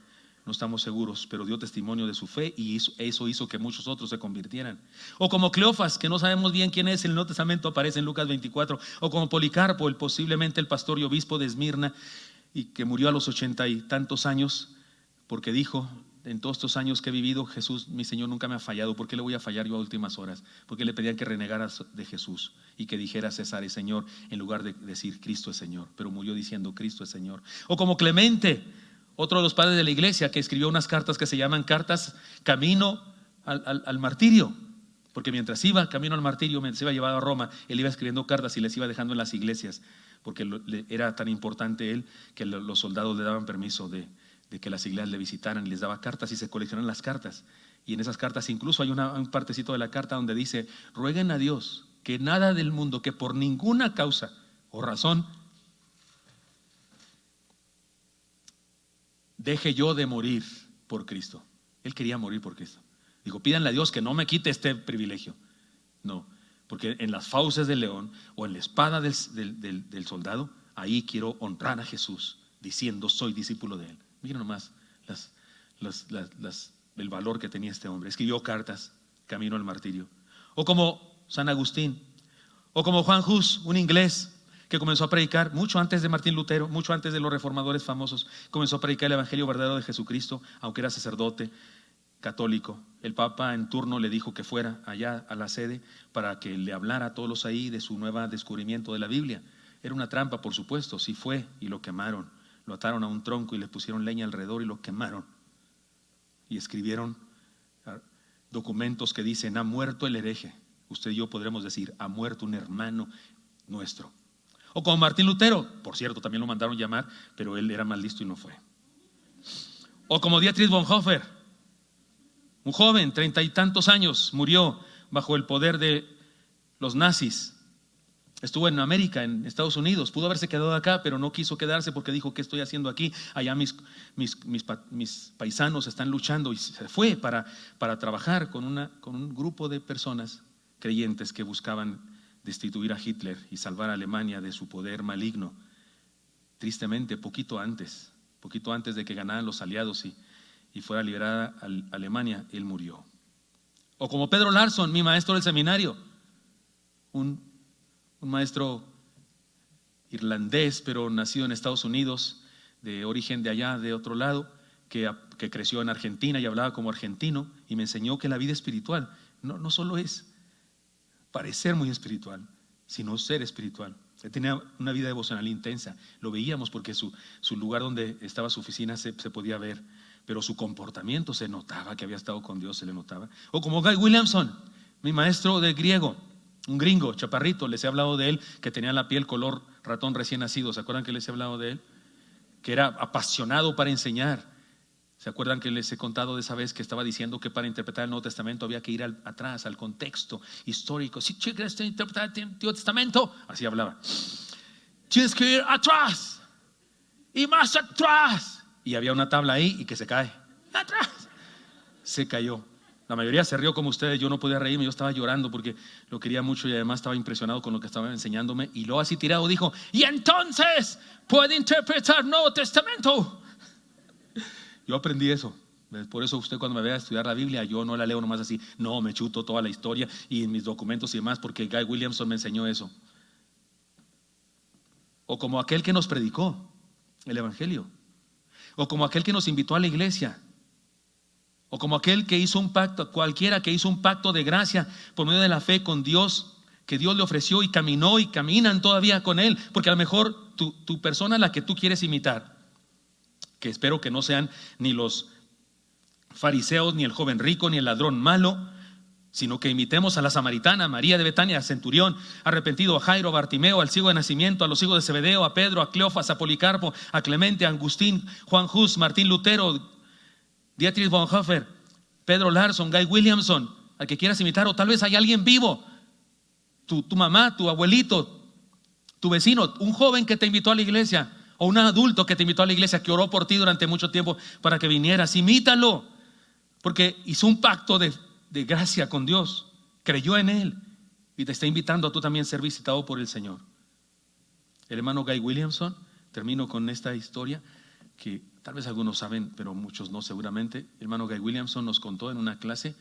No estamos seguros, pero dio testimonio de su fe y eso hizo que muchos otros se convirtieran. O como Cleofas, que no sabemos bien quién es, en el Nuevo Testamento aparece en Lucas 24. O como Policarpo, posiblemente el pastor y obispo de Esmirna, y que murió a los 80 y tantos años, porque dijo, en todos estos años que he vivido, Jesús, mi Señor, nunca me ha fallado. ¿Por qué le voy a fallar yo a últimas horas? Porque le pedían que renegara de Jesús y que dijera César es Señor en lugar de decir Cristo es Señor, pero murió diciendo Cristo es Señor. O como Clemente, otro de los padres de la iglesia, que escribió unas cartas que se llaman cartas camino al martirio, porque mientras iba camino al martirio, mientras iba llevado a Roma, él iba escribiendo cartas y les iba dejando en las iglesias, porque era tan importante él que los soldados le daban permiso de que las iglesias le visitaran y les daba cartas y se coleccionaron las cartas. Y en esas cartas incluso hay un partecito de la carta donde dice: rueguen a Dios que nada del mundo, que por ninguna causa o razón deje yo de morir por Cristo. Él quería morir por Cristo. Digo, pídanle a Dios que no me quite este privilegio. No, porque en las fauces del león o en la espada del soldado, ahí quiero honrar a Jesús diciendo soy discípulo de él. Miren nomás el valor que tenía este hombre. Escribió cartas camino al martirio. O como San Agustín, o como Juan Hus, un inglés que comenzó a predicar mucho antes de Martín Lutero, mucho antes de los reformadores famosos. Comenzó a predicar el evangelio verdadero de Jesucristo, aunque era sacerdote católico. El Papa en turno le dijo que fuera allá a la sede para que le hablara a todos los ahí de su nuevo descubrimiento de la Biblia. Era una trampa, por supuesto. Sí fue, y lo quemaron. Lo ataron a un tronco y le pusieron leña alrededor y lo quemaron. Y escribieron documentos que dicen: ha muerto el hereje. Usted y yo podremos decir: ha muerto un hermano nuestro. O como Martín Lutero, por cierto, también lo mandaron llamar, pero él era más listo y no fue. O como Dietrich Bonhoeffer, un joven, 30 y tantos años, murió bajo el poder de los nazis. Estuvo en América, en Estados Unidos. Pudo haberse quedado acá, pero no quiso quedarse porque dijo: ¿qué estoy haciendo aquí? Allá mis paisanos están luchando. Y se fue para trabajar con un grupo de personas creyentes que buscaban destituir a Hitler y salvar a Alemania de su poder maligno. Tristemente, poquito antes de que ganaran los aliados y fuera liberada Alemania, él murió. O como Pedro Larson, mi maestro del seminario, un maestro irlandés, pero nacido en Estados Unidos, de origen de allá, de otro lado, que creció en Argentina y hablaba como argentino, y me enseñó que la vida espiritual no solo es parecer muy espiritual, sino ser espiritual. Él tenía una vida devocional intensa, lo veíamos porque su lugar donde estaba su oficina se podía ver, pero su comportamiento se notaba que había estado con Dios, se le notaba. O como Guy Williamson, mi maestro de griego, un gringo, chaparrito, les he hablado de él, que tenía la piel color ratón recién nacido. ¿Se acuerdan que les he hablado de él? Que era apasionado para enseñar. ¿Se acuerdan que les he contado de esa vez que estaba diciendo que para interpretar el Nuevo Testamento había que ir atrás, al contexto histórico? Si quieres interpretar el Nuevo Testamento, así hablaba, tienes que ir atrás y más atrás. Y había una tabla ahí y que se cae. Atrás. Se cayó. La mayoría se rió como ustedes, yo no podía reírme, yo estaba llorando porque lo quería mucho y además estaba impresionado con lo que estaba enseñándome. Y luego así tirado dijo: y entonces puede interpretar el Nuevo Testamento. Yo aprendí eso. Por eso usted cuando me vea a estudiar la Biblia, yo no la leo nomás así. No, me chuto toda la historia y mis documentos y demás, porque Guy Williamson me enseñó eso. O como aquel que nos predicó el Evangelio. O como aquel que nos invitó a la iglesia. O como aquel que hizo un pacto, cualquiera que hizo un pacto de gracia por medio de la fe con Dios, que Dios le ofreció y caminó y caminan todavía con Él. Porque a lo mejor tu persona a la que tú quieres imitar, que espero que no sean ni los fariseos, ni el joven rico, ni el ladrón malo, sino que imitemos a la samaritana, a María de Betania, al centurión arrepentido, a Jairo, a Bartimeo, al ciego de nacimiento, a los hijos de Zebedeo, a Pedro, a Cleofas, a Policarpo, a Clemente, a Agustín, Juan Hus, Martín Lutero, Dietrich Bonhoeffer, Pedro Larson, Guy Williamson, al que quieras imitar. O tal vez hay alguien vivo, tu mamá, tu abuelito, tu vecino, un joven que te invitó a la iglesia, o un adulto que te invitó a la iglesia, que oró por ti durante mucho tiempo para que vinieras. Imítalo, porque hizo un pacto de gracia con Dios, creyó en Él y te está invitando a tú también ser visitado por el Señor. El hermano Guy Williamson, termino con esta historia que tal vez algunos saben, pero muchos no seguramente. El hermano Guy Williamson nos contó en una clase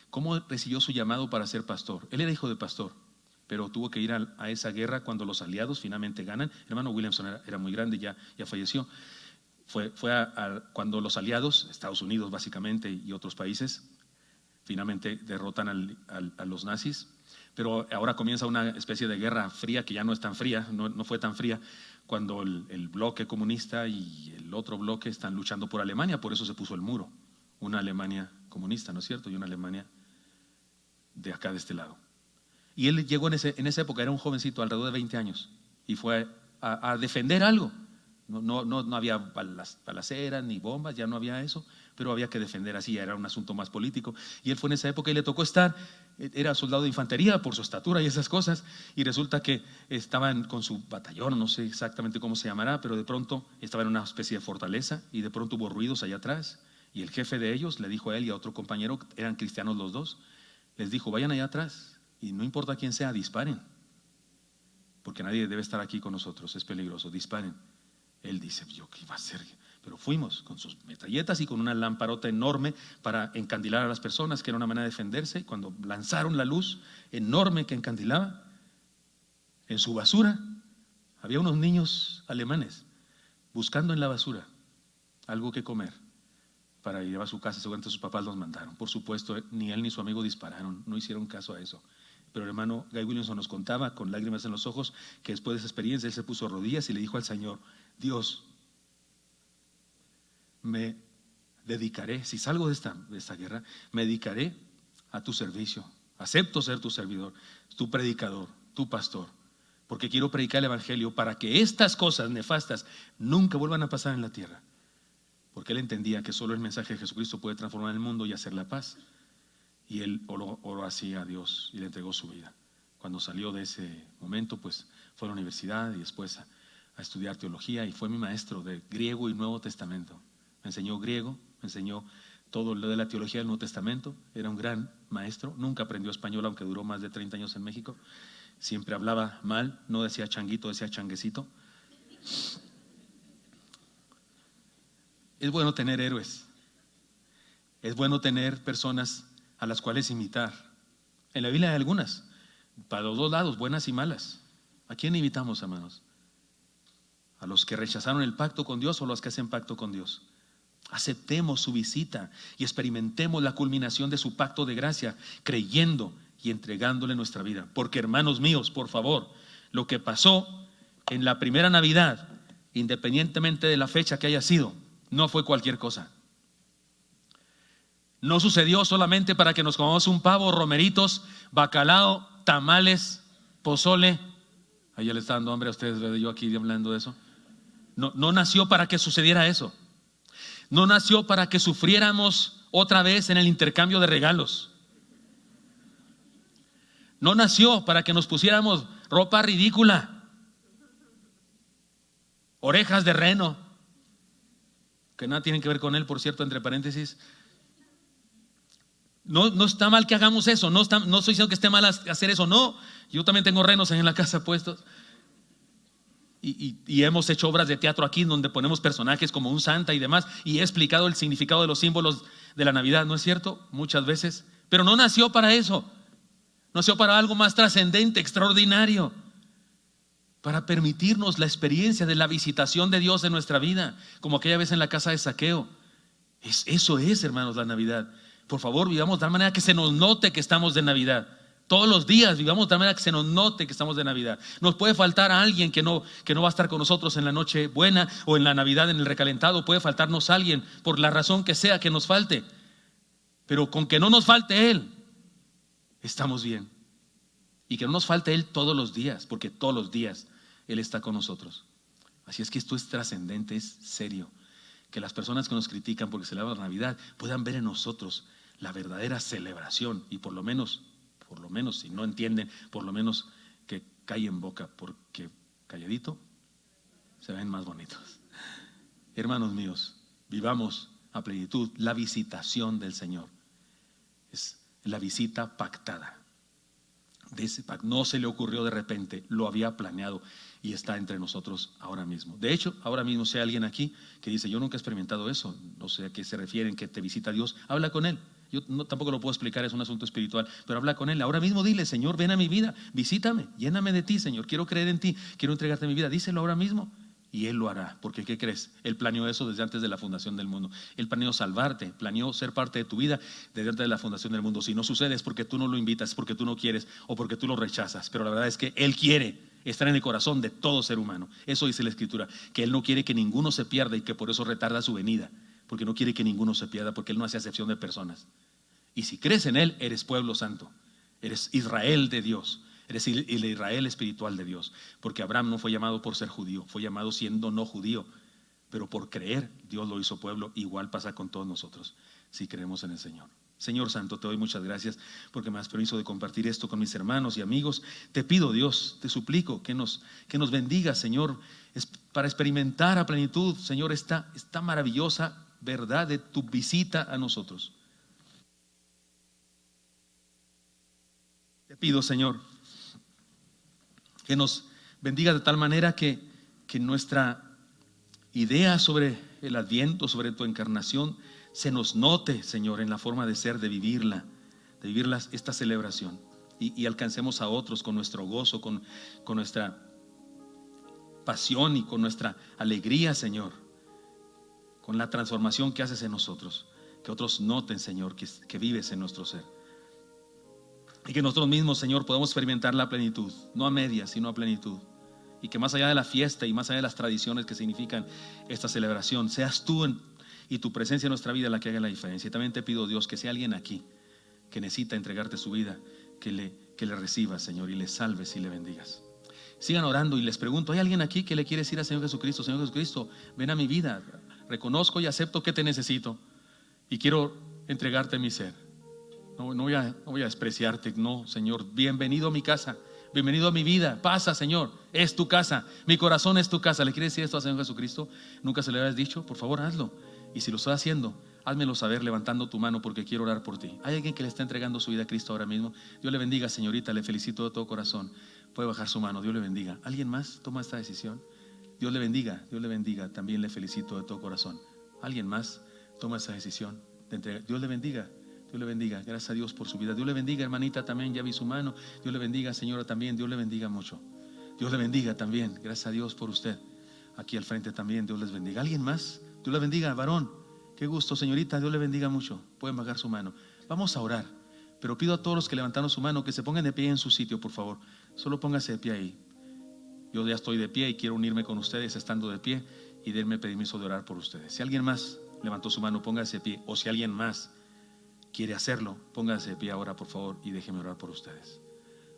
cómo recibió su llamado para ser pastor. Él era hijo de pastor, pero tuvo que ir a esa guerra cuando los aliados finalmente ganan. El hermano Williamson era muy grande, ya falleció. cuando los aliados, Estados Unidos básicamente y otros países, finalmente derrotan a los nazis. Pero ahora comienza una especie de guerra fría que ya no es tan fría, no fue tan fría, cuando el bloque comunista y el otro bloque están luchando por Alemania. Por eso se puso el muro, una Alemania comunista, ¿no es cierto? Y una Alemania de acá, de este lado. Y él llegó en esa época, era un jovencito, alrededor de 20 años, y fue a defender algo. No había balaceras ni bombas, ya no había eso, pero había que defender, así era un asunto más político. Y él fue en esa época y le tocó era soldado de infantería por su estatura y esas cosas, y resulta que estaban con su batallón, no sé exactamente cómo se llamará, pero de pronto estaba en una especie de fortaleza y de pronto hubo ruidos allá atrás, y el jefe de ellos le dijo a él y a otro compañero, eran cristianos los dos, les dijo: vayan allá atrás y no importa quién sea, disparen, porque nadie debe estar aquí con nosotros, es peligroso, disparen. Él dice: yo qué iba a hacer, pero fuimos con sus metralletas y con una lamparota enorme para encandilar a las personas, que era una manera de defenderse. Cuando lanzaron la luz enorme que encandilaba, en su basura había unos niños alemanes buscando en la basura algo que comer para ir a su casa. Seguramente sus papás los mandaron. Por supuesto, ni él ni su amigo dispararon, no hicieron caso a eso. Pero el hermano Guy Williamson nos contaba con lágrimas en los ojos que después de esa experiencia él se puso a rodillas y le dijo al Señor: Dios, me dedicaré, si salgo de esta guerra, me dedicaré a tu servicio. Acepto ser tu servidor, tu predicador, tu pastor, porque quiero predicar el evangelio para que estas cosas nefastas nunca vuelvan a pasar en la tierra. Porque él entendía que solo el mensaje de Jesucristo puede transformar el mundo y hacer la paz. Y él oró así a Dios y le entregó su vida. Cuando salió de ese momento, pues fue a la universidad y después a estudiar teología, y fue mi maestro de griego y Nuevo Testamento. Me enseñó griego, me enseñó todo lo de la teología del Nuevo Testamento. Era un gran maestro. Nunca aprendió español, aunque duró más de 30 años en México. Siempre hablaba mal, no decía changuito, decía changuecito. Es bueno tener héroes. Es bueno tener personas a las cuales imitar. En la Biblia hay algunas, para los dos lados, buenas y malas. ¿A quién imitamos, hermanos? ¿A los que rechazaron el pacto con Dios o a los que hacen pacto con Dios? Aceptemos su visita y experimentemos la culminación de su pacto de gracia, creyendo y entregándole nuestra vida. Porque, hermanos míos, por favor, lo que pasó en la primera Navidad, independientemente de la fecha que haya sido, no fue cualquier cosa. No sucedió solamente para que nos comamos un pavo, romeritos, bacalao, tamales, pozole. Ahí ya le está dando hambre a ustedes, ¿verdad? Yo aquí hablando de eso. No nació para que sucediera eso. No nació para que sufriéramos otra vez en el intercambio de regalos. No nació para que nos pusiéramos ropa ridícula, orejas de reno, que nada tienen que ver con él, por cierto, entre paréntesis. No está mal que hagamos eso, no estoy diciendo que esté mal hacer eso, no. Yo también tengo renos en la casa puestos. Y hemos hecho obras de teatro aquí donde ponemos personajes como un Santa y demás, y he explicado el significado de los símbolos de la Navidad, ¿no es cierto? Muchas veces. Pero no nació para eso. Nació para algo más trascendente, extraordinario, para permitirnos la experiencia de la visitación de Dios en nuestra vida, como aquella vez en la casa de Zaqueo. Eso es, hermanos, la Navidad. Por favor, vivamos de tal manera que se nos note que estamos de Navidad. Todos los días vivamos de tal manera que se nos note que estamos de Navidad. Nos puede faltar a alguien que no va a estar con nosotros en la noche buena o en la Navidad, en el recalentado. Puede faltarnos alguien por la razón que sea que nos falte. Pero con que no nos falte Él, estamos bien. Y que no nos falte Él todos los días, porque todos los días Él está con nosotros. Así es que esto es trascendente, es serio. Que las personas que nos critican porque celebran la Navidad puedan ver en nosotros la verdadera celebración, y por lo menos, si no entienden, por lo menos que callen boca, porque calladito se ven más bonitos. Hermanos míos, vivamos a plenitud la visitación del Señor. Es la visita pactada. De ese pacto no se le ocurrió de repente, lo había planeado y está entre nosotros ahora mismo. De hecho, ahora mismo si hay alguien aquí que dice: yo nunca he experimentado eso, no sé a qué se refieren, que te visita Dios, habla con Él. Yo tampoco lo puedo explicar, es un asunto espiritual, pero habla con Él. Ahora mismo dile: Señor, ven a mi vida, visítame, lléname de ti, Señor, quiero creer en ti, quiero entregarte mi vida. Díselo ahora mismo y Él lo hará, porque ¿qué crees? Él planeó eso desde antes de la fundación del mundo. Él planeó salvarte, planeó ser parte de tu vida desde antes de la fundación del mundo. Si no sucede es porque tú no lo invitas, es porque tú no quieres o porque tú lo rechazas, pero la verdad es que Él quiere estar en el corazón de todo ser humano. Eso dice la Escritura, que Él no quiere que ninguno se pierda y que por eso retarda su venida, porque no quiere que ninguno se pierda, porque Él no hace acepción de personas. Y si crees en Él, eres pueblo santo, eres Israel de Dios, eres el Israel espiritual de Dios, porque Abraham no fue llamado por ser judío, fue llamado siendo no judío, pero por creer Dios lo hizo pueblo. Igual pasa con todos nosotros si creemos en el Señor. Señor Santo, te doy muchas gracias porque me das permiso de compartir esto con mis hermanos y amigos. Te pido, Dios, te suplico que nos bendiga, Señor, para experimentar a plenitud, Señor, esta maravillosa verdad de tu visita a nosotros. Te pido, Señor, que nos bendiga de tal manera que nuestra idea sobre el Adviento, sobre tu encarnación, se nos note, Señor, en la forma de ser, de vivirla, esta celebración, y alcancemos a otros con nuestro gozo, con nuestra pasión y con nuestra alegría, Señor, con la transformación que haces en nosotros, que otros noten, Señor, que vives en nuestro ser. Y que nosotros mismos, Señor, podamos experimentar la plenitud, no a medias, sino a plenitud. Y que más allá de la fiesta y más allá de las tradiciones que significan esta celebración, seas tú y tu presencia en nuestra vida la que haga la diferencia. Y también te pido, Dios, que sea alguien aquí que necesita entregarte su vida, que le recibas, Señor, y le salves y le bendigas. Sigan orando y les pregunto, ¿hay alguien aquí que le quiere decir al Señor Jesucristo: Señor Jesucristo, ven a mi vida, reconozco y acepto que te necesito y quiero entregarte mi ser? No voy a despreciarte, no, Señor. Bienvenido a mi casa, bienvenido a mi vida. Pasa, Señor, es tu casa, mi corazón es tu casa. ¿Le quieres decir esto al Señor Jesucristo? ¿Nunca se le habías dicho? Por favor, hazlo. Y si lo estás haciendo, házmelo saber levantando tu mano, porque quiero orar por ti. ¿Hay alguien que le está entregando su vida a Cristo ahora mismo? Dios le bendiga, señorita, le felicito de todo corazón. Puede bajar su mano, Dios le bendiga. ¿Alguien más toma esta decisión? Dios le bendiga, también le felicito de todo corazón. ¿Alguien más toma esa decisión de entrega? Dios le bendiga. Dios le bendiga, gracias a Dios por su vida. Dios le bendiga, hermanita, también, ya vi su mano. Dios le bendiga, señora, también. Dios le bendiga mucho. Dios le bendiga también, gracias a Dios por usted. Aquí al frente también, Dios les bendiga. ¿Alguien más? Dios le bendiga, varón. Qué gusto, señorita, Dios le bendiga mucho. Pueden bajar su mano. Vamos a orar, pero pido a todos los que levantaron su mano que se pongan de pie en su sitio, por favor. Solo póngase de pie ahí. Yo ya estoy de pie y quiero unirme con ustedes estando de pie y denme permiso de orar por ustedes. Si alguien más levantó su mano, póngase de pie. O si alguien más quiere hacerlo, póngase de pie ahora, por favor, y déjeme orar por ustedes.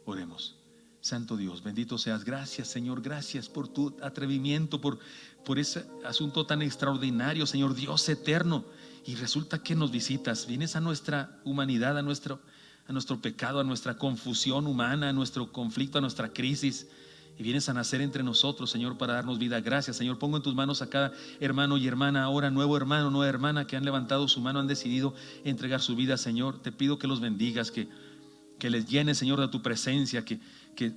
Oremos. Santo Dios, bendito seas. Gracias, Señor, gracias por tu atrevimiento, por ese asunto tan extraordinario, Señor Dios eterno. Y resulta que nos visitas, vienes a nuestra humanidad, a nuestro pecado, a nuestra confusión humana, a nuestro conflicto, a nuestra crisis, y vienes a nacer entre nosotros, Señor, para darnos vida. Gracias, Señor. Pongo en tus manos a cada hermano y hermana ahora, nuevo hermano, nueva hermana, que han levantado su mano, han decidido entregar su vida, Señor. Te pido que los bendigas, que les llenes, Señor, de tu presencia, que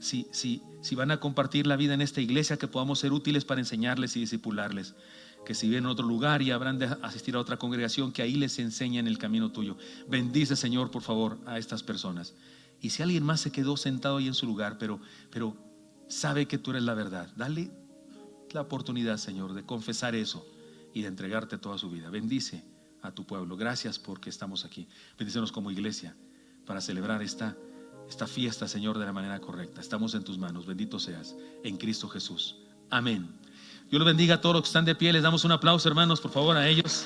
si van a compartir la vida en esta iglesia, que podamos ser útiles para enseñarles y discipularles. Que si vienen a otro lugar y habrán de asistir a otra congregación, que ahí les enseñen el camino tuyo. Bendice, Señor, por favor, a estas personas. Y si alguien más se quedó sentado ahí en su lugar, pero sabe que tú eres la verdad, dale la oportunidad, Señor, de confesar eso y de entregarte toda su vida. Bendice a tu pueblo. Gracias porque estamos aquí. Bendícenos como iglesia para celebrar esta fiesta, Señor, de la manera correcta. Estamos en tus manos. Bendito seas en Cristo Jesús. Amén. Dios los bendiga a todos los que están de pie. Les damos un aplauso, hermanos, por favor, a ellos.